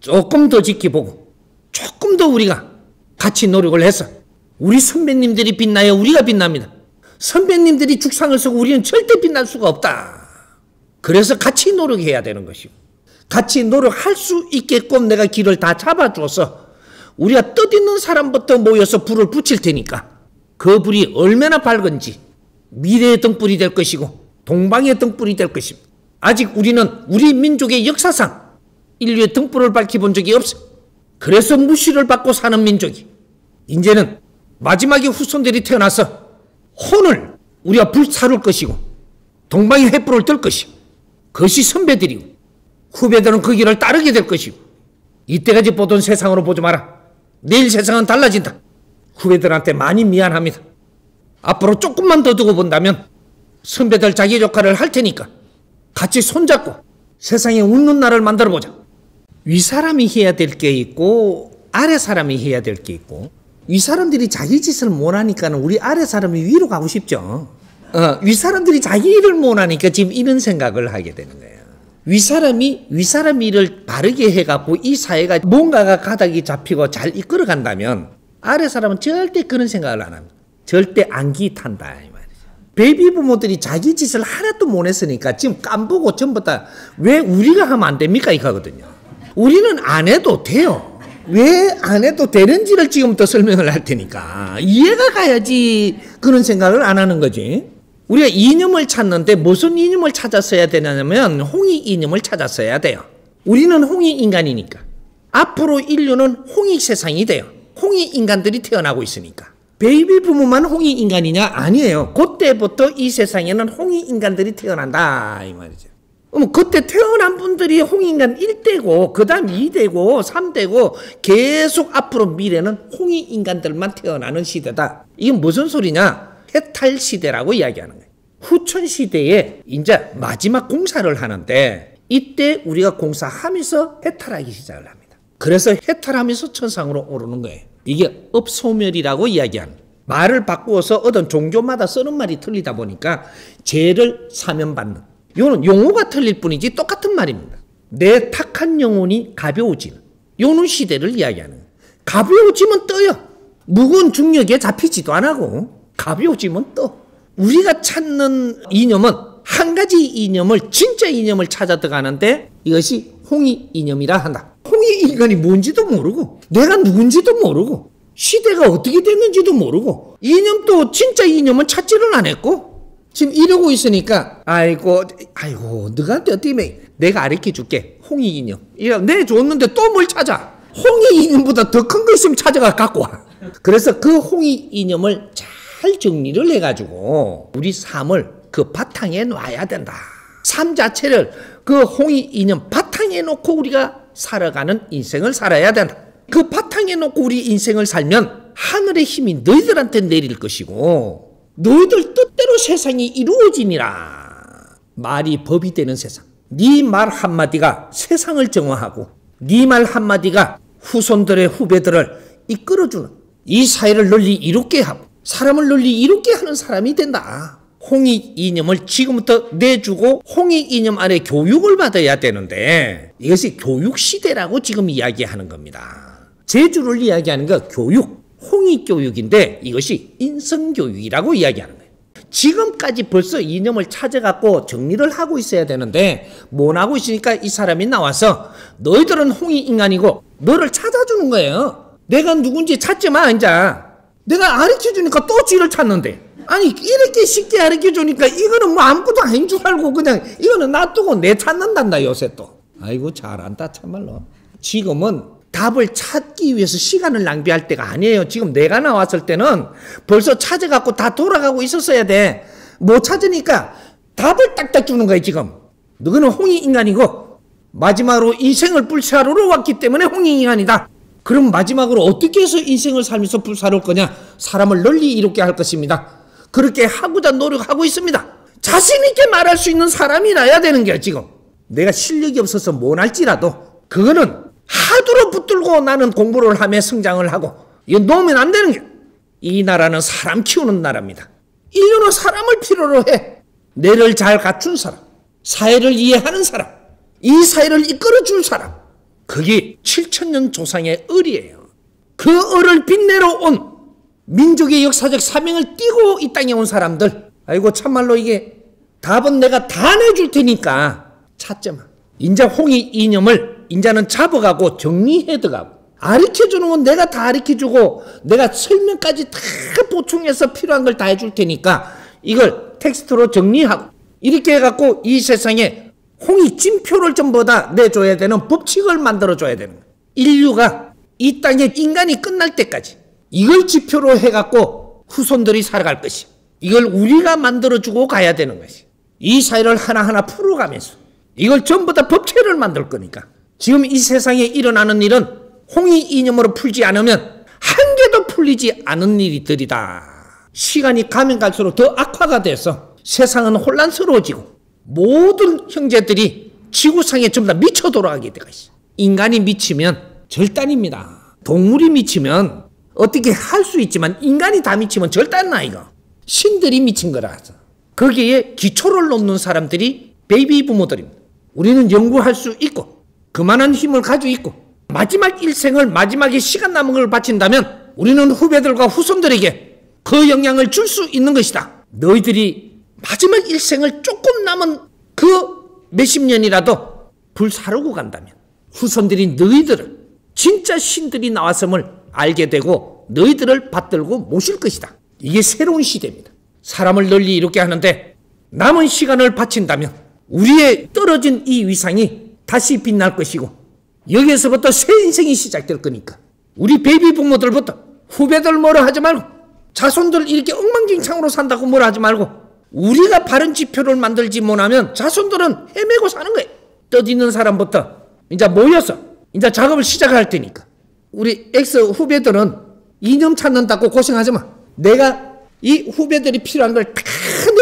조금 더 지켜보고 조금 더 우리가 같이 노력을 해서 우리 선배님들이 빛나야 우리가 빛납니다. 선배님들이 죽상을 쓰고 우리는 절대 빛날 수가 없다. 그래서 같이 노력해야 되는 것이고, 같이 노력할 수 있게끔 내가 길을 다 잡아줘서 우리가 뜻있는 사람부터 모여서 불을 붙일 테니까 그 불이 얼마나 밝은지 미래의 등불이 될 것이고 동방의 등불이 될 것입니다. 아직 우리는 우리 민족의 역사상 인류의 등불을 밝혀본 적이 없어. 그래서 무시를 받고 사는 민족이 이제는 마지막에 후손들이 태어나서 혼을 우리가 불사를 것이고 동방의 횃불을 들 것이고, 그것이 선배들이고 후배들은 그 길을 따르게 될 것이고, 이때까지 보던 세상으로 보지 마라. 내일 세상은 달라진다. 후배들한테 많이 미안합니다. 앞으로 조금만 더 두고 본다면 선배들 자기 역할을 할 테니까 같이 손잡고 세상에 웃는 날을 만들어보자. 윗사람이 해야 될 게 있고 아래 사람이 해야 될 게 있고, 윗사람들이 자기 짓을 못하니까는 우리 아래 사람이 위로 가고 싶죠. 윗사람들이 자기 일을 못하니까 지금 이런 생각을 하게 되는 거예요. 윗사람 일을 바르게 해갖고 이 사회가 뭔가가 가닥이 잡히고 잘 이끌어간다면 아래 사람은 절대 그런 생각을 안 합니다. 절대 안기 탄다 이 말이죠. 베이비 부모들이 자기 짓을 하나도 못 했으니까 지금 깜보고 전부 다 왜 우리가 하면 안 됩니까 이거거든요. 우리는 안 해도 돼요. 왜 안 해도 되는지를 지금부터 설명을 할 테니까 이해가 가야지 그런 생각을 안 하는 거지. 우리가 이념을 찾는데 무슨 이념을 찾았어야 되냐면 홍익 이념을 찾았어야 돼요. 우리는 홍익 인간이니까 앞으로 인류는 홍익 세상이 돼요. 홍익 인간들이 태어나고 있으니까. 베이비 부모만 홍익 인간이냐? 아니에요. 그때부터 이 세상에는 홍익 인간들이 태어난다 이 말이죠. 그때 태어난 분들이 홍익인간 1대고 그 다음 2대고 3대고 계속 앞으로 미래는 홍익인간들만 태어나는 시대다. 이게 무슨 소리냐? 해탈 시대라고 이야기하는 거예요. 후천 시대에 이제 마지막 공사를 하는데 이때 우리가 공사하면서 해탈하기 시작을 합니다. 그래서 해탈하면서 천상으로 오르는 거예요. 이게 업소멸이라고 이야기하는 거예요. 말을 바꾸어서 어떤 종교마다 쓰는 말이 틀리다 보니까 죄를 사면받는, 이거는 용어가 틀릴 뿐이지 똑같은 말입니다. 내 탁한 영혼이 가벼워지는, 요는 시대를 이야기하는 거예요. 가벼워지면 떠요. 무거운 중력에 잡히지도 안 하고 가벼워지면 떠. 우리가 찾는 이념은 한 가지 이념을, 진짜 이념을 찾아 들어가는데 이것이 홍익 이념이라 한다. 홍익 인간이 뭔지도 모르고 내가 누군지도 모르고 시대가 어떻게 됐는지도 모르고 이념도 진짜 이념은 찾지를 안 했고 지금 이러고 있으니까 아이고 너한테 어떻게 내가 가르쳐 줄게. 홍익 이념 내줬는데 또 뭘 찾아. 홍익 이념보다 더 큰 거 있으면 찾아가 갖고 와. 그래서 그 홍익 이념을 잘 정리를 해가지고 우리 삶을 그 바탕에 놔야 된다. 삶 자체를 그 홍익 이념 바탕에 놓고 우리가 살아가는 인생을 살아야 된다. 그 바탕에 놓고 우리 인생을 살면 하늘의 힘이 너희들한테 내릴 것이고 너희들 뜻대로 세상이 이루어지니라. 말이 법이 되는 세상. 네 말 한마디가 세상을 정화하고 네 말 한마디가 후손들의 후배들을 이끌어주는, 이 사회를 널리 이롭게 하고 사람을 널리 이롭게 하는 사람이 된다. 홍익 이념을 지금부터 내주고 홍익 이념 안에 교육을 받아야 되는데 이것이 교육시대라고 지금 이야기하는 겁니다. 제주를 이야기하는 거 교육, 홍익 교육인데 이것이 인성교육이라고 이야기하는 거예요. 지금까지 벌써 이념을 찾아갖고 정리를 하고 있어야 되는데 못 하고 있으니까 이 사람이 나와서 너희들은 홍익 인간이고 너를 찾아주는 거예요. 내가 누군지 찾지 마. 이제 내가 가르쳐주니까 또 쥐를 찾는데, 아니 이렇게 쉽게 가르쳐주니까 이거는 뭐 아무것도 아닌 줄 알고 그냥 이거는 놔두고 내 찾는단다 요새 또. 아이고 잘한다 참말로. 지금은 답을 찾기 위해서 시간을 낭비할 때가 아니에요. 지금 내가 나왔을 때는 벌써 찾아갖고 다 돌아가고 있었어야 돼. 못 찾으니까 답을 딱딱 주는 거예요. 지금 너는 홍익 인간이고 마지막으로 인생을 불사르러 왔기 때문에 홍익 인간이다. 그럼 마지막으로 어떻게 해서 인생을 살면서 불사를 거냐? 사람을 널리 이롭게 할 것입니다. 그렇게 하고자 노력하고 있습니다. 자신 있게 말할 수 있는 사람이라야 되는 거야. 지금 내가 실력이 없어서 못할지라도 그거는 하도록 붙들고 나는 공부를 하며 성장을 하고 이거 놓으면 안 되는 거예요. 이 나라는 사람 키우는 나라입니다. 인류는 사람을 필요로 해. 뇌를 잘 갖춘 사람, 사회를 이해하는 사람, 이 사회를 이끌어줄 사람. 그게 7,000년 조상의 을이에요. 그 을을 빛내러 온 민족의 역사적 사명을 띠고 이 땅에 온 사람들. 아이고 참말로 이게 답은 내가 다 내줄 테니까 찾지마. 인자 홍익 이념을 인자는 잡아가고 정리해 들어가고 가르쳐주는 건 내가 다 가르쳐주고 내가 설명까지 다 보충해서 필요한 걸 다 해줄 테니까 이걸 텍스트로 정리하고 이렇게 해갖고 이 세상에 홍익 찜표를 전부 다 내줘야 되는 법칙을 만들어줘야 되는 거예요. 인류가 이 땅에 인간이 끝날 때까지 이걸 지표로 해갖고 후손들이 살아갈 것이 이걸 우리가 만들어주고 가야 되는 것이 이 사회를 하나하나 풀어가면서 이걸 전부 다 법체를 만들 거니까 지금 이 세상에 일어나는 일은 홍익 이념으로 풀지 않으면 한 개도 풀리지 않은 일들이다. 시간이 가면 갈수록 더 악화가 돼서 세상은 혼란스러워지고 모든 형제들이 지구상에 전부 다 미쳐 돌아가게 되어 있어. 인간이 미치면 절단입니다. 동물이 미치면 어떻게 할 수 있지만 인간이 다 미치면 절단나 이거. 신들이 미친 거라서. 거기에 기초를 놓는 사람들이 베이비 부모들입니다. 우리는 연구할 수 있고 그만한 힘을 가지고 있고 마지막 일생을 마지막에 시간 남은 걸 바친다면 우리는 후배들과 후손들에게 그 영향을 줄 수 있는 것이다. 너희들이 마지막 일생을 조금 남은 그 몇십 년이라도 불사르고 간다면 후손들이 너희들을 진짜 신들이 나왔음을 알게 되고 너희들을 받들고 모실 것이다. 이게 새로운 시대입니다. 사람을 널리 이렇게 하는데 남은 시간을 바친다면 우리의 떨어진 이 위상이 다시 빛날 것이고 여기에서부터 새 인생이 시작될 거니까 우리 베이비 부모들부터 후배들 뭐라 하지 말고 자손들 이렇게 엉망진창으로 산다고 뭐라 하지 말고 우리가 바른 지표를 만들지 못하면 자손들은 헤매고 사는 거예요. 떠드는 사람부터 이제 모여서 이제 작업을 시작할 테니까 우리 X 후배들은 이념 찾는다고 고생하지 마. 내가 이 후배들이 필요한 걸 다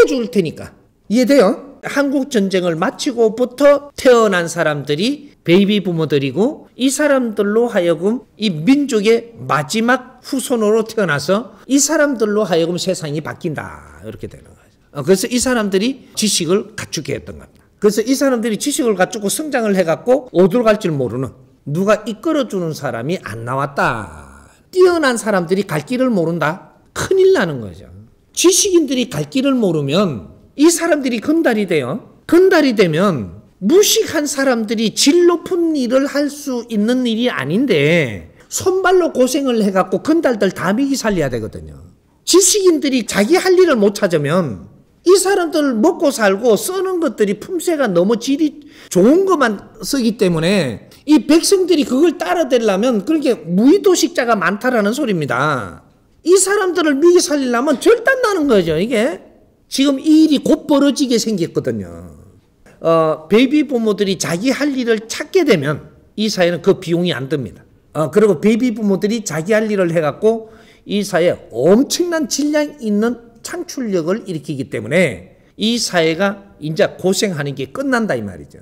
내줄 테니까. 이해돼요? 한국 전쟁을 마치고부터 태어난 사람들이 베이비 부모들이고 이 사람들로 하여금 이 민족의 마지막 후손으로 태어나서 이 사람들로 하여금 세상이 바뀐다. 이렇게 되는 거죠. 그래서 이 사람들이 지식을 갖추게 했던 겁니다. 그래서 이 사람들이 지식을 갖추고 성장을 해갖고 어디로 갈 줄 모르는 누가 이끌어주는 사람이 안 나왔다. 뛰어난 사람들이 갈 길을 모른다. 큰일 나는 거죠. 지식인들이 갈 길을 모르면 이 사람들이 건달이 돼요. 건달이 되면 무식한 사람들이 질 높은 일을 할 수 있는 일이 아닌데 손발로 고생을 해갖고 건달들 다 미기 살려야 되거든요. 지식인들이 자기 할 일을 못 찾으면 이 사람들 먹고 살고 쓰는 것들이 품새가 너무 질이 좋은 것만 쓰기 때문에 이 백성들이 그걸 따라대려면 그렇게 무의도식자가 많다라는 소리입니다. 이 사람들을 미기 살리려면 절단 나는 거죠. 이게 지금 이 일이 곧 벌어지게 생겼거든요. 베이비 부모들이 자기 할 일을 찾게 되면 이 사회는 그 비용이 안 듭니다. 그리고 베이비 부모들이 자기 할 일을 해갖고 이 사회에 엄청난 질량 있는 창출력을 일으키기 때문에 이 사회가 이제 고생하는 게 끝난다 이 말이죠.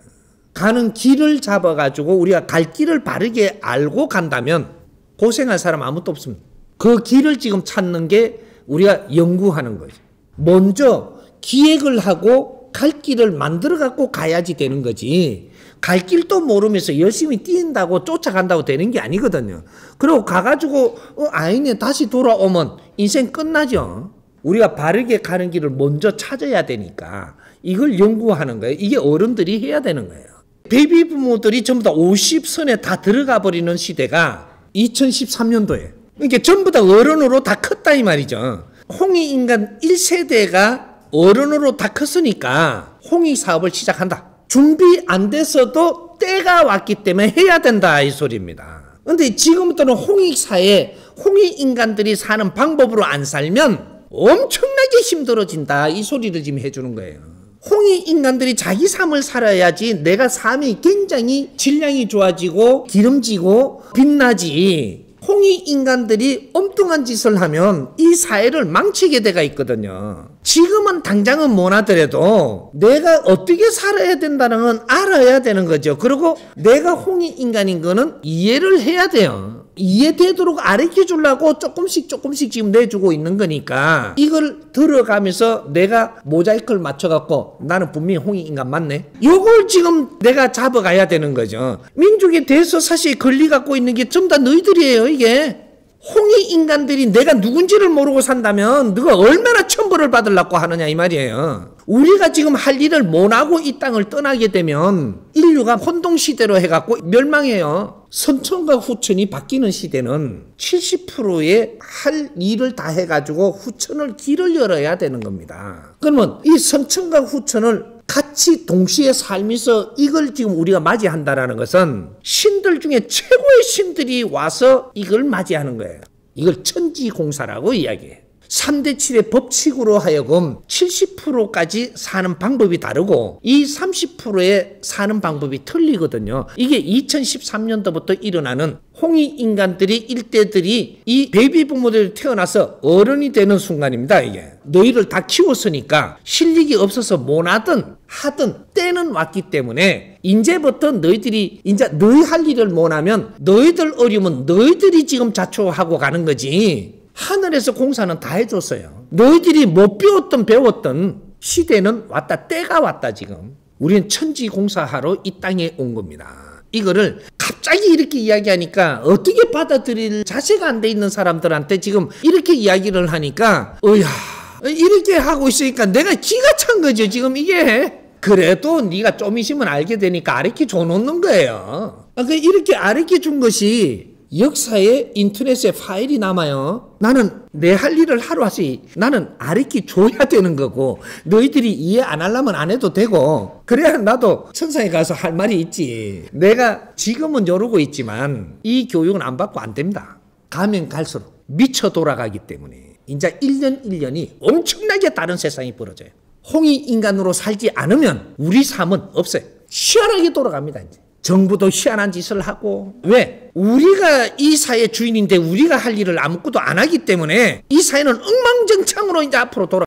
가는 길을 잡아가지고 우리가 갈 길을 바르게 알고 간다면 고생할 사람 아무도 없습니다. 그 길을 지금 찾는 게 우리가 연구하는 거죠. 먼저 기획을 하고 갈 길을 만들어 갖고 가야지 되는 거지. 갈 길도 모르면서 열심히 뛴다고 쫓아간다고 되는 게 아니거든요. 그리고 가가지고 아니네 다시 돌아오면 인생 끝나죠. 우리가 바르게 가는 길을 먼저 찾아야 되니까 이걸 연구하는 거예요. 이게 어른들이 해야 되는 거예요. 베이비 부모들이 전부 다 50선에 다 들어가 버리는 시대가 2013년도에 그러니까 전부 다 어른으로 다 컸다 이 말이죠. 홍익인간 1세대가 어른으로 다 컸으니까 홍익 사업을 시작한다. 준비 안 돼서도 때가 왔기 때문에 해야 된다 이 소리입니다. 그런데 지금부터는 홍익사회 홍익인간들이 사는 방법으로 안 살면 엄청나게 힘들어진다 이 소리를 지금 해주는 거예요. 홍익인간들이 자기 삶을 살아야지 내가 삶이 굉장히 질량이 좋아지고 기름지고 빛나지. 홍이 인간들이 엉뚱한 짓을 하면 이 사회를 망치게 돼가 있거든요. 지금은 당장은 못 하더라도 내가 어떻게 살아야 된다는 건 알아야 되는 거죠. 그리고 내가 홍이 인간인 거는 이해를 해야 돼요. 이해되도록 가르쳐 주려고 조금씩 지금 내주고 있는 거니까 이걸 들어가면서 내가 모자이크를 맞춰갖고 나는 분명히 홍이 인간 맞네. 요걸 지금 내가 잡아가야 되는 거죠. 민족에 대해서 사실 권리 갖고 있는 게 전부 다 너희들이에요. 이게 홍이 인간들이 내가 누군지를 모르고 산다면 너가 얼마나 천벌을 받으려고 하느냐 이 말이에요. 우리가 지금 할 일을 못하고 이 땅을 떠나게 되면 인류가 혼동시대로 해갖고 멸망해요. 선천과 후천이 바뀌는 시대는 70%의 할 일을 다 해가지고 후천을 길을 열어야 되는 겁니다. 그러면 이 선천과 후천을 같이 동시에 살면서 이걸 지금 우리가 맞이한다라는 것은 신들 중에 최고의 신들이 와서 이걸 맞이하는 거예요. 이걸 천지공사라고 이야기해요. 3대 7의 법칙으로 하여금 70%까지 사는 방법이 다르고 이 30%의 사는 방법이 틀리거든요. 이게 2013년도부터 일어나는 홍이 인간들이 일대들이 이 베이비 부모들이 태어나서 어른이 되는 순간입니다. 이게 너희를 다 키웠으니까 실력이 없어서 못하든 하든 때는 왔기 때문에 이제부터 너희들이 이제 너희 할 일을 못하면 너희들 어려우면 너희들이 지금 자초하고 가는 거지. 하늘에서 공사는 다 해줬어요. 너희들이 못 배웠던 시대는 왔다. 때가 왔다 지금. 우리는 천지공사하러 이 땅에 온 겁니다. 이거를 갑자기 이렇게 이야기하니까 어떻게 받아들일 자세가 안 돼 있는 사람들한테 지금 이렇게 이야기를 하니까 이렇게 하고 있으니까 내가 기가 찬 거죠 지금 이게. 그래도 네가 좀 있으면 알게 되니까 아르키 줘놓는 거예요. 이렇게 아르키 준 것이 역사에 인터넷에 파일이 남아요. 나는 내 할 일을 하러 왔으니 나는 아르키 줘야 되는 거고 너희들이 이해 안 하려면 안 해도 되고 그래야 나도 천상에 가서 할 말이 있지. 내가 지금은 이러고 있지만 이 교육은 안 받고 안 됩니다. 가면 갈수록 미쳐 돌아가기 때문에 이제 1년 1년이 엄청나게 다른 세상이 벌어져요. 홍이 인간으로 살지 않으면 우리 삶은 없어요. 희한하게 돌아갑니다. 이제. 정부도 희한한 짓을 하고 왜? 우리가 이 사회 주인인데 우리가 할 일을 아무것도 안 하기 때문에 이 사회는 엉망진창으로 이제 앞으로 돌아.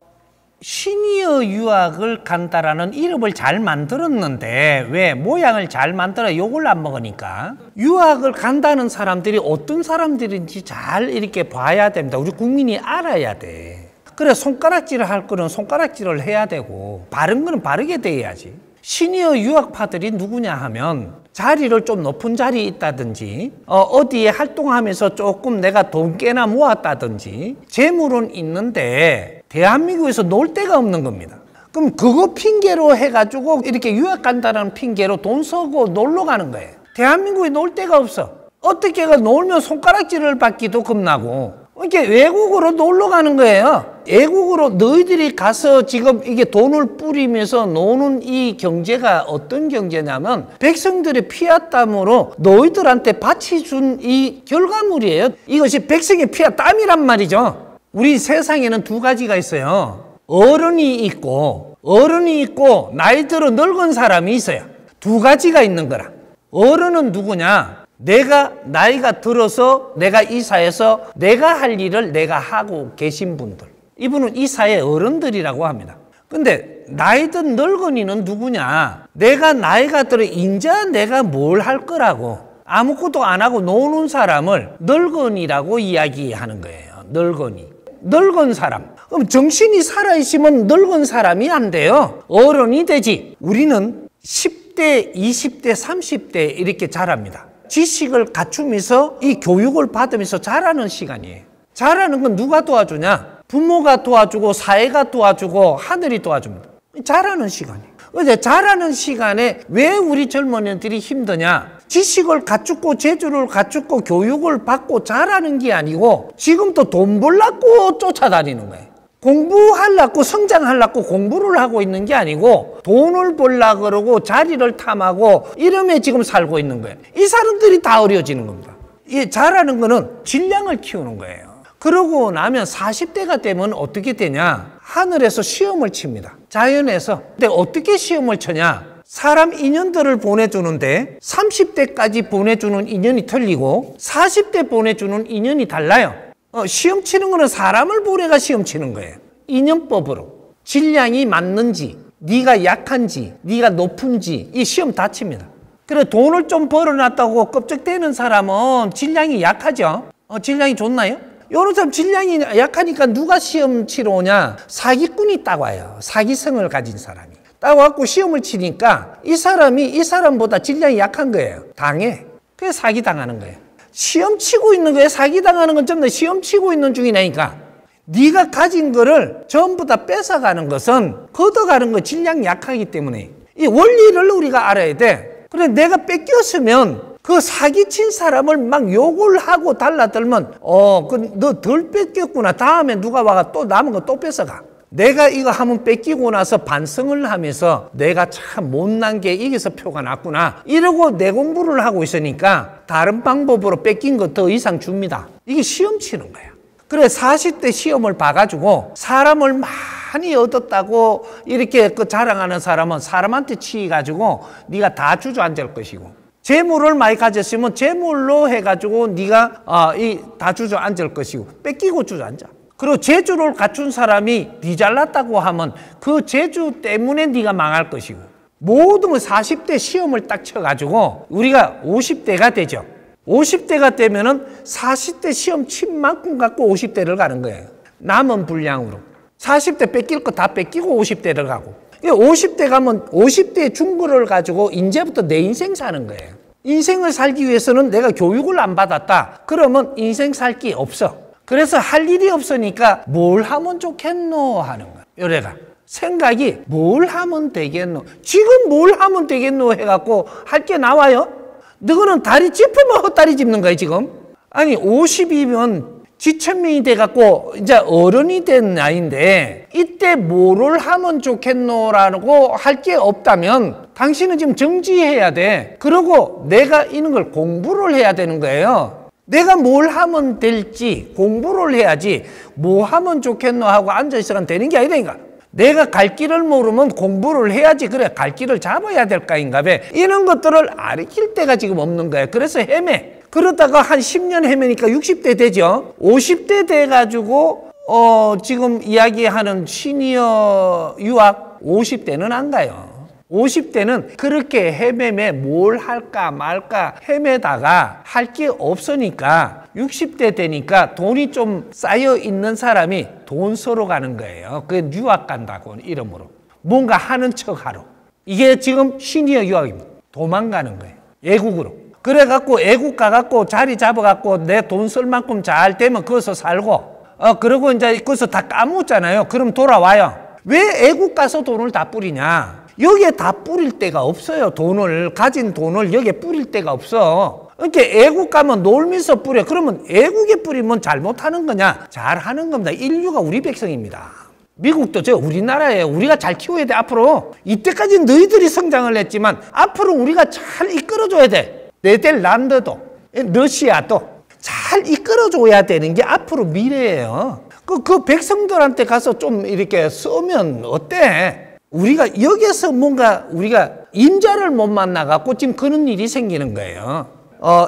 시니어 유학을 간다라는 이름을 잘 만들었는데 왜 모양을 잘 만들어 욕을 안 먹으니까 유학을 간다는 사람들이 어떤 사람들인지 잘 이렇게 봐야 됩니다. 우리 국민이 알아야 돼. 그래 손가락질을 할 거는 손가락질을 해야 되고 바른 거는 바르게 돼야지. 시니어 유학파들이 누구냐 하면 자리를 좀 높은 자리에 있다든지 어디에 활동하면서 조금 내가 돈 꽤나 모았다든지 재물은 있는데 대한민국에서 놀 데가 없는 겁니다. 그럼 그거 핑계로 해가지고 이렇게 유학 간다는 핑계로 돈 쓰고 놀러 가는 거예요. 대한민국에 놀 데가 없어. 어떻게 놀면 손가락질을 받기도 겁나고 이렇게 외국으로 놀러 가는 거예요. 외국으로 너희들이 가서 지금 이게 돈을 뿌리면서 노는 이 경제가 어떤 경제냐면 백성들의 피와 땀으로 너희들한테 바치 준 이 결과물이에요. 이것이 백성의 피와 땀이란 말이죠. 우리 세상에는 두 가지가 있어요. 어른이 있고 나이 들어 늙은 사람이 있어요. 두 가지가 있는 거라. 어른은 누구냐? 내가 나이가 들어서 내가 이 사회에서 내가 할 일을 내가 하고 계신 분들. 이분은 이 사회의 어른들이라고 합니다. 근데 나이 든 늙은이는 누구냐? 내가 나이가 들어 인자 내가 뭘 할 거라고 아무것도 안 하고 노는 사람을 늙은이라고 이야기하는 거예요. 늙은이. 늙은 사람. 그럼 정신이 살아있으면 늙은 사람이 안 돼요. 어른이 되지. 우리는 10대, 20대, 30대 이렇게 자랍니다. 지식을 갖추면서 이 교육을 받으면서 자라는 시간이에요. 자라는 건 누가 도와주냐? 부모가 도와주고 사회가 도와주고 하늘이 도와줍니다. 자라는 시간이에요. 근데 자라는 시간에 왜 우리 젊은이들이 힘드냐? 지식을 갖추고 재주를 갖추고 교육을 받고 자라는 게 아니고 지금도 돈 벌려고 쫓아다니는 거예요. 공부하려고 성장하려고 공부를 하고 있는 게 아니고 돈을 벌려고 그러고 자리를 탐하고 이러면 지금 살고 있는 거예요. 이 사람들이 다 어려워지는 겁니다. 이 자라는 거는 질량을 키우는 거예요. 그러고 나면 40대가 되면 어떻게 되냐? 하늘에서 시험을 칩니다. 자연에서. 근데 어떻게 시험을 쳐냐? 사람 인연들을 보내주는데 30대까지 보내주는 인연이 틀리고 40대 보내주는 인연이 달라요. 시험 치는 거는 사람을 보내가 시험 치는 거예요. 인연법으로. 질량이 맞는지, 네가 약한지, 네가 높은지 이 시험 다 칩니다. 그래 돈을 좀 벌어놨다고 껍적대는 사람은 질량이 약하죠. 질량이 좋나요? 이런 사람 질량이 약하니까 누가 시험 치러 오냐? 사기꾼이 딱 와요. 사기성을 가진 사람이. 딱 와갖고 시험을 치니까 이 사람이 이 사람보다 질량이 약한 거예요. 당해. 그래서 사기당하는 거예요. 시험 치고 있는 거에 사기당하는 건 전부 다 시험 치고 있는 중이라니까. 네가 가진 거를 전부 다 뺏어가는 것은 걷어가는 거 질량이 약하기 때문에 이 원리를 우리가 알아야 돼. 그래 내가 뺏겼으면 그 사기친 사람을 막 욕을 하고 달라들면 너 덜 뺏겼구나. 다음에 누가 와가 또 남은 거 또 뺏어가. 내가 이거 한번 뺏기고 나서 반성을 하면서 내가 참 못난 게 이게서 표가 났구나. 이러고 내 공부를 하고 있으니까 다른 방법으로 뺏긴 거 더 이상 줍니다. 이게 시험 치는 거야. 그래 40대 시험을 봐가지고 사람을 많이 얻었다고 이렇게 자랑하는 사람은 사람한테 치가지고 네가 다 주저앉을 것이고 재물을 많이 가졌으면 재물로 해가지고 네가 다 주저앉을 것이고 뺏기고 주저앉아. 그리고 재주를 갖춘 사람이 네 잘났다고 하면 그 재주 때문에 네가 망할 것이고 모든 40대 시험을 딱 쳐가지고 우리가 50대가 되죠. 50대가 되면은 40대 시험 친 만큼 갖고 50대를 가는 거예요. 남은 분량으로. 40대 뺏길 거 다 뺏기고 50대를 가고. 50대 가면 50대의 중거를 가지고 이제부터 내 인생 사는 거예요. 인생을 살기 위해서는 내가 교육을 안 받았다. 그러면 인생 살 게 없어. 그래서 할 일이 없으니까 뭘 하면 좋겠노 하는 거야. 요래가. 생각이 뭘 하면 되겠노. 지금 뭘 하면 되겠노 해갖고 할 게 나와요? 너는 다리 짚으면 헛다리 짚는 거야 지금. 아니 50이면 지천명이 돼갖고 이제 어른이 된 나이인데 이때 뭐를 하면 좋겠노라고 할 게 없다면 당신은 지금 정지해야 돼. 그리고 내가 이런 걸 공부를 해야 되는 거예요. 내가 뭘 하면 될지 공부를 해야지 뭐 하면 좋겠노 하고 앉아있으면 되는 게 아니라니까. 내가 갈 길을 모르면 공부를 해야지. 그래 갈 길을 잡아야 될 까인가 봐. 이런 것들을 가르칠 때가 지금 없는 거야. 그래서 헤매. 그러다가 한 10년 헤매니까 60대 되죠. 50대 돼가지고 지금 이야기하는 시니어 유학 50대는 안 가요. 50대는 그렇게 헤매매 뭘 할까 말까 헤매다가 할 게 없으니까 60대 되니까 돈이 좀 쌓여 있는 사람이 돈 쓰러 가는 거예요. 그게 유학 간다고 이름으로. 뭔가 하는 척 하러. 이게 지금 시니어 유학입니다. 도망가는 거예요. 외국으로. 그래갖고 애국 가갖고 자리 잡아갖고 내 돈 쓸 만큼 잘 되면 거기서 살고 그러고 이제 거기서 다 까먹었잖아요. 그럼 돌아와요. 왜 애국 가서 돈을 다 뿌리냐? 여기에 다 뿌릴 데가 없어요. 돈을 가진 돈을 여기에 뿌릴 데가 없어. 그러니까 애국 가면 놀면서 뿌려. 그러면 애국에 뿌리면 잘못하는 거냐? 잘하는 겁니다. 인류가 우리 백성입니다. 미국도 저 우리나라예요. 우리가 잘 키워야 돼. 앞으로 이때까지 너희들이 성장을 했지만 앞으로 우리가 잘 이끌어줘야 돼. 네덜란드도 러시아도 잘 이끌어줘야 되는 게 앞으로 미래예요. 그 백성들한테 가서 좀 이렇게 쓰면 어때? 우리가 여기서 뭔가 우리가 인자를 못 만나갖고 지금 그런 일이 생기는 거예요.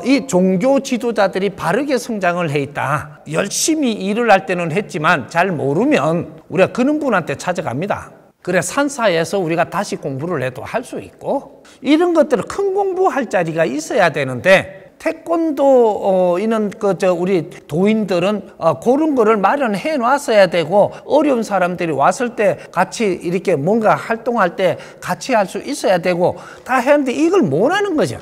이 종교 지도자들이 바르게 성장을 해 있다. 열심히 일을 할 때는 했지만 잘 모르면 우리가 그런 분한테 찾아갑니다. 그래 산사에서 우리가 다시 공부를 해도 할 수 있고 이런 것들을 큰 공부할 자리가 있어야 되는데 태권도 이런 우리 도인들은 그런 거를 마련해 놨어야 되고 어려운 사람들이 왔을 때 같이 이렇게 뭔가 활동할 때 같이 할 수 있어야 되고 다 해야 하는데 이걸 못 하는 거죠.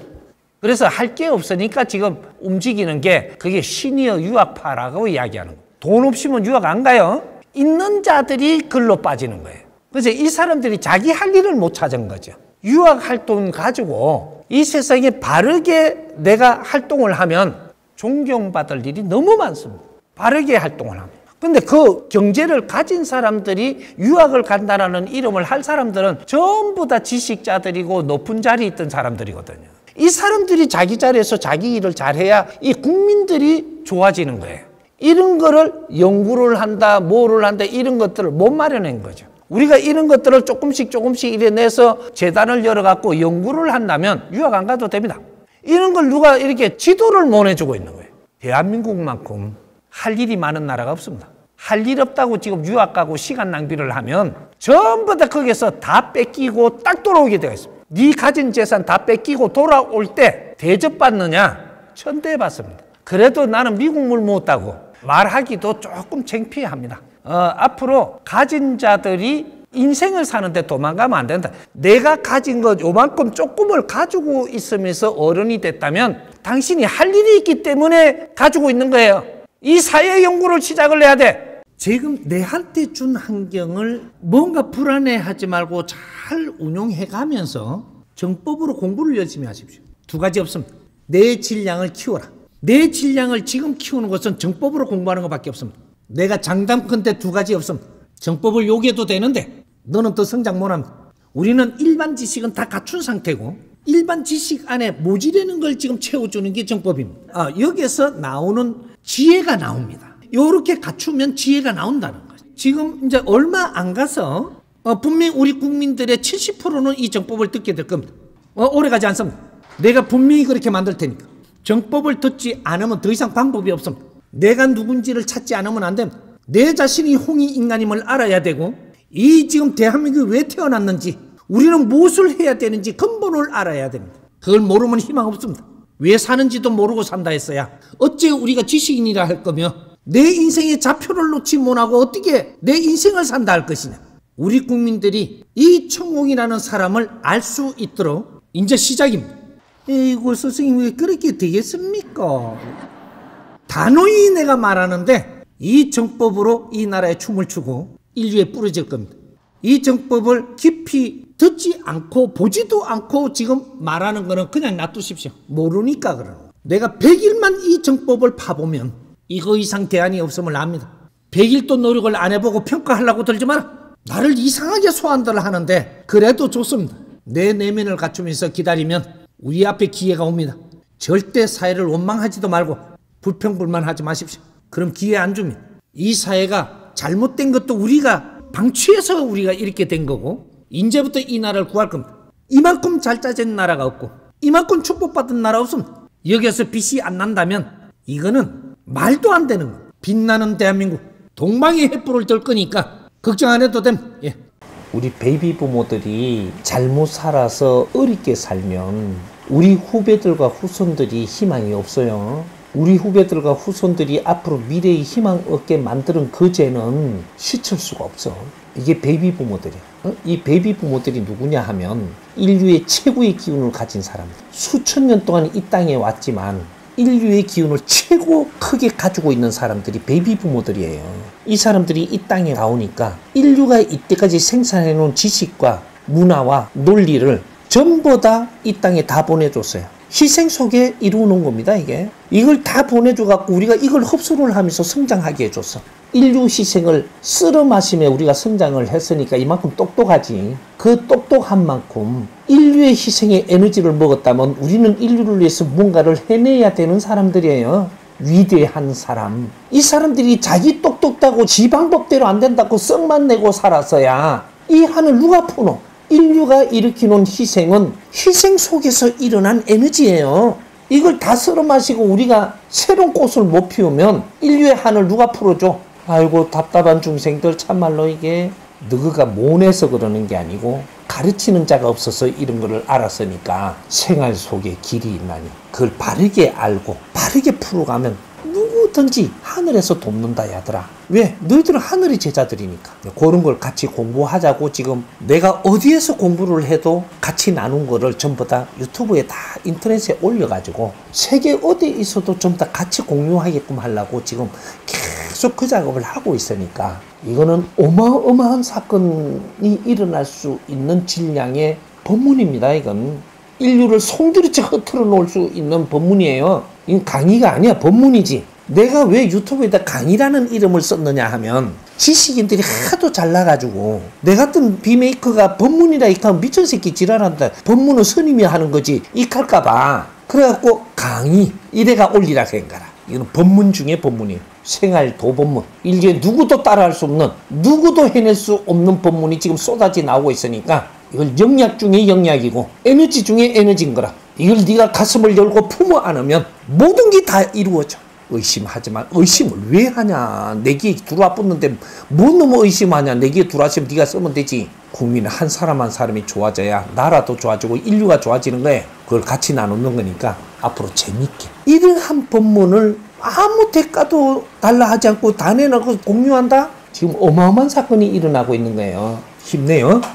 그래서 할 게 없으니까 지금 움직이는 게 그게 시니어 유학파라고 이야기하는 거예요. 돈 없이면 유학 안 가요. 있는 자들이 글로 빠지는 거예요. 그래서 이 사람들이 자기 할 일을 못 찾은 거죠. 유학 활동 가지고 이 세상에 바르게 내가 활동을 하면 존경받을 일이 너무 많습니다. 바르게 활동을 하면. 근데 그 경제를 가진 사람들이 유학을 간다라는 이름을 할 사람들은 전부 다 지식자들이고 높은 자리에 있던 사람들이거든요. 이 사람들이 자기 자리에서 자기 일을 잘해야 이 국민들이 좋아지는 거예요. 이런 거를 연구를 한다, 뭐를 한다 이런 것들을 못 마련한 거죠. 우리가 이런 것들을 조금씩 이래내서 재단을 열어갖고 연구를 한다면 유학 안 가도 됩니다. 이런 걸 누가 이렇게 지도를 못 해주고 있는 거예요. 대한민국만큼 할 일이 많은 나라가 없습니다. 할 일 없다고 지금 유학 가고 시간 낭비를 하면 전부 다 거기서 다 뺏기고 딱 돌아오게 되어 있습니다. 네 가진 재산 다 뺏기고 돌아올 때 대접받느냐? 천대받습니다. 그래도 나는 미국 물 먹었다고 말하기도 조금 창피합니다. 앞으로 가진 자들이 인생을 사는데 도망가면 안 된다. 내가 가진 것 요만큼 조금을 가지고 있으면서 어른이 됐다면 당신이 할 일이 있기 때문에 가지고 있는 거예요. 이 사회 연구를 시작을 해야 돼. 지금 내한테 준 환경을 뭔가 불안해하지 말고 잘 운용해 가면서 정법으로 공부를 열심히 하십시오. 두 가지 없습니다. 내 질량을 키워라. 내 질량을 지금 키우는 것은 정법으로 공부하는 것밖에 없습니다. 내가 장담컨대 두 가지 없습니다. 정법을 요구해도 되는데 너는 더 성장 못합니다. 우리는 일반 지식은 다 갖춘 상태고 일반 지식 안에 모자라는 걸 지금 채워주는 게 정법입니다. 여기서 나오는 지혜가 나옵니다. 요렇게 갖추면 지혜가 나온다는 거죠. 지금 이제 얼마 안 가서 분명히 우리 국민들의 70%는 이 정법을 듣게 될 겁니다. 오래 가지 않습니다. 내가 분명히 그렇게 만들 테니까. 정법을 듣지 않으면 더 이상 방법이 없습니다. 내가 누군지를 찾지 않으면 안 됩니다. 내 자신이 홍익인간임을 알아야 되고 이 지금 대한민국이 왜 태어났는지 우리는 무엇을 해야 되는지 근본을 알아야 됩니다. 그걸 모르면 희망 없습니다. 왜 사는지도 모르고 산다 했어야 어째 우리가 지식인이라 할 거며 내 인생의 좌표를 놓지 못하고 어떻게 내 인생을 산다 할 것이냐. 우리 국민들이 이 청홍이라는 사람을 알 수 있도록 이제 시작입니다. 이거 선생님 왜 그렇게 되겠습니까? 단호히 내가 말하는데 이 정법으로 이 나라에 춤을 추고 인류에 뿌려질 겁니다. 이 정법을 깊이 듣지 않고 보지도 않고 지금 말하는 거는 그냥 놔두십시오. 모르니까 그러는 거예요. 내가 100일만 이 정법을 파보면 이거 이상 대안이 없음을 압니다. 100일도 노력을 안 해보고 평가하려고 들지 마라. 나를 이상하게 소환들 하는데 그래도 좋습니다. 내 내면을 갖추면서 기다리면 우리 앞에 기회가 옵니다. 절대 사회를 원망하지도 말고 불평불만하지 마십시오. 그럼 기회 안 줍니다. 이 사회가 잘못된 것도 우리가 방치해서 우리가 이렇게 된 거고 이제부터 이 나라를 구할 겁니다. 이만큼 잘 짜진 나라가 없고 이만큼 축복받은 나라 없습니다. 여기서 빛이 안 난다면 이거는 말도 안 되는 거예요. 빛나는 대한민국 동방의 횃불을 들 거니까 걱정 안 해도 됩니다. 예. 우리 베이비 부모들이 잘못 살아서 어렵게 살면 우리 후배들과 후손들이 희망이 없어요. 우리 후배들과 후손들이 앞으로 미래의 희망 얻게 만드는 그 죄는 씻을 수가 없어. 이게 베이비 부모들이야. 이 베이비 부모들이 누구냐 하면 인류의 최고의 기운을 가진 사람들. 수천 년 동안 이 땅에 왔지만 인류의 기운을 최고 크게 가지고 있는 사람들이 베이비 부모들이에요. 이 사람들이 이 땅에 나오니까 인류가 이때까지 생산해 놓은 지식과 문화와 논리를 전부 다 이 땅에 다 보내줬어요. 희생 속에 이루어놓은 겁니다. 이걸 다 보내줘갖고 우리가 이걸 흡수를 하면서 성장하게 해줬어. 인류 희생을 쓸어 마시며 우리가 성장을 했으니까 이만큼 똑똑하지. 그 똑똑한 만큼 인류의 희생의 에너지를 먹었다면 우리는 인류를 위해서 뭔가를 해내야 되는 사람들이에요. 위대한 사람. 이 사람들이 자기 똑똑하고 지 방법대로 안 된다고 썩만 내고 살았어야 이 한을 누가 푸노? 인류가 일으키는 희생은 희생 속에서 일어난 에너지예요. 이걸 다 쓸어 마시고 우리가 새로운 꽃을 못 피우면 인류의 한을 누가 풀어줘? 아이고 답답한 중생들 참말로 이게 너가 모내서 그러는 게 아니고 가르치는 자가 없어서 이런 거를 알았으니까 생활 속에 길이 있나니 그걸 바르게 알고 바르게 풀어가면 누구든지 하늘에서 돕는다 야들아. 왜? 너희들은 하늘의 제자들이니까. 그런 걸 같이 공부하자고 지금 내가 어디에서 공부를 해도 같이 나눈 거를 전부 다 유튜브에 다 인터넷에 올려가지고 세계 어디에 있어도 전부 다 같이 공유하게끔 하려고 지금 계속 그 작업을 하고 있으니까 이거는 어마어마한 사건이 일어날 수 있는 질량의 법문입니다. 이건 인류를 송두리째 흐트러 놓을 수 있는 법문이에요. 이건 강의가 아니야. 법문이지. 내가 왜 유튜브에다 강의라는 이름을 썼느냐 하면 지식인들이 하도 잘나가지고 내 같은 비메이커가 법문이라 이카면 미친 새끼 지랄한다. 법문은 스님이 하는 거지 이칼까봐 그래갖고 강의 이래가 올리라 생각하라. 이건 법문 중에 법문이에요. 생활 도법문. 이제 누구도 따라할 수 없는, 누구도 해낼 수 없는 법문이 지금 쏟아져 나오고 있으니까 이걸 영약 중에 영약이고 에너지 중에 에너지인 거라. 이걸 네가 가슴을 열고 품어 안으면 모든 게 다 이루어져. 의심하지만 의심을 왜 하냐. 내기에 들어와 붙는데 뭐 너무 의심하냐. 내기에 들어왔으면 네가 쓰면 되지. 국민 한 사람 한 사람이 좋아져야 나라도 좋아지고 인류가 좋아지는 거에 그걸 같이 나누는 거니까 앞으로 재밌게 이러한 법문을 아무 대가도 달라 하지 않고 다 내놓고 공유한다? 지금 어마어마한 사건이 일어나고 있는 거예요. 힘내요.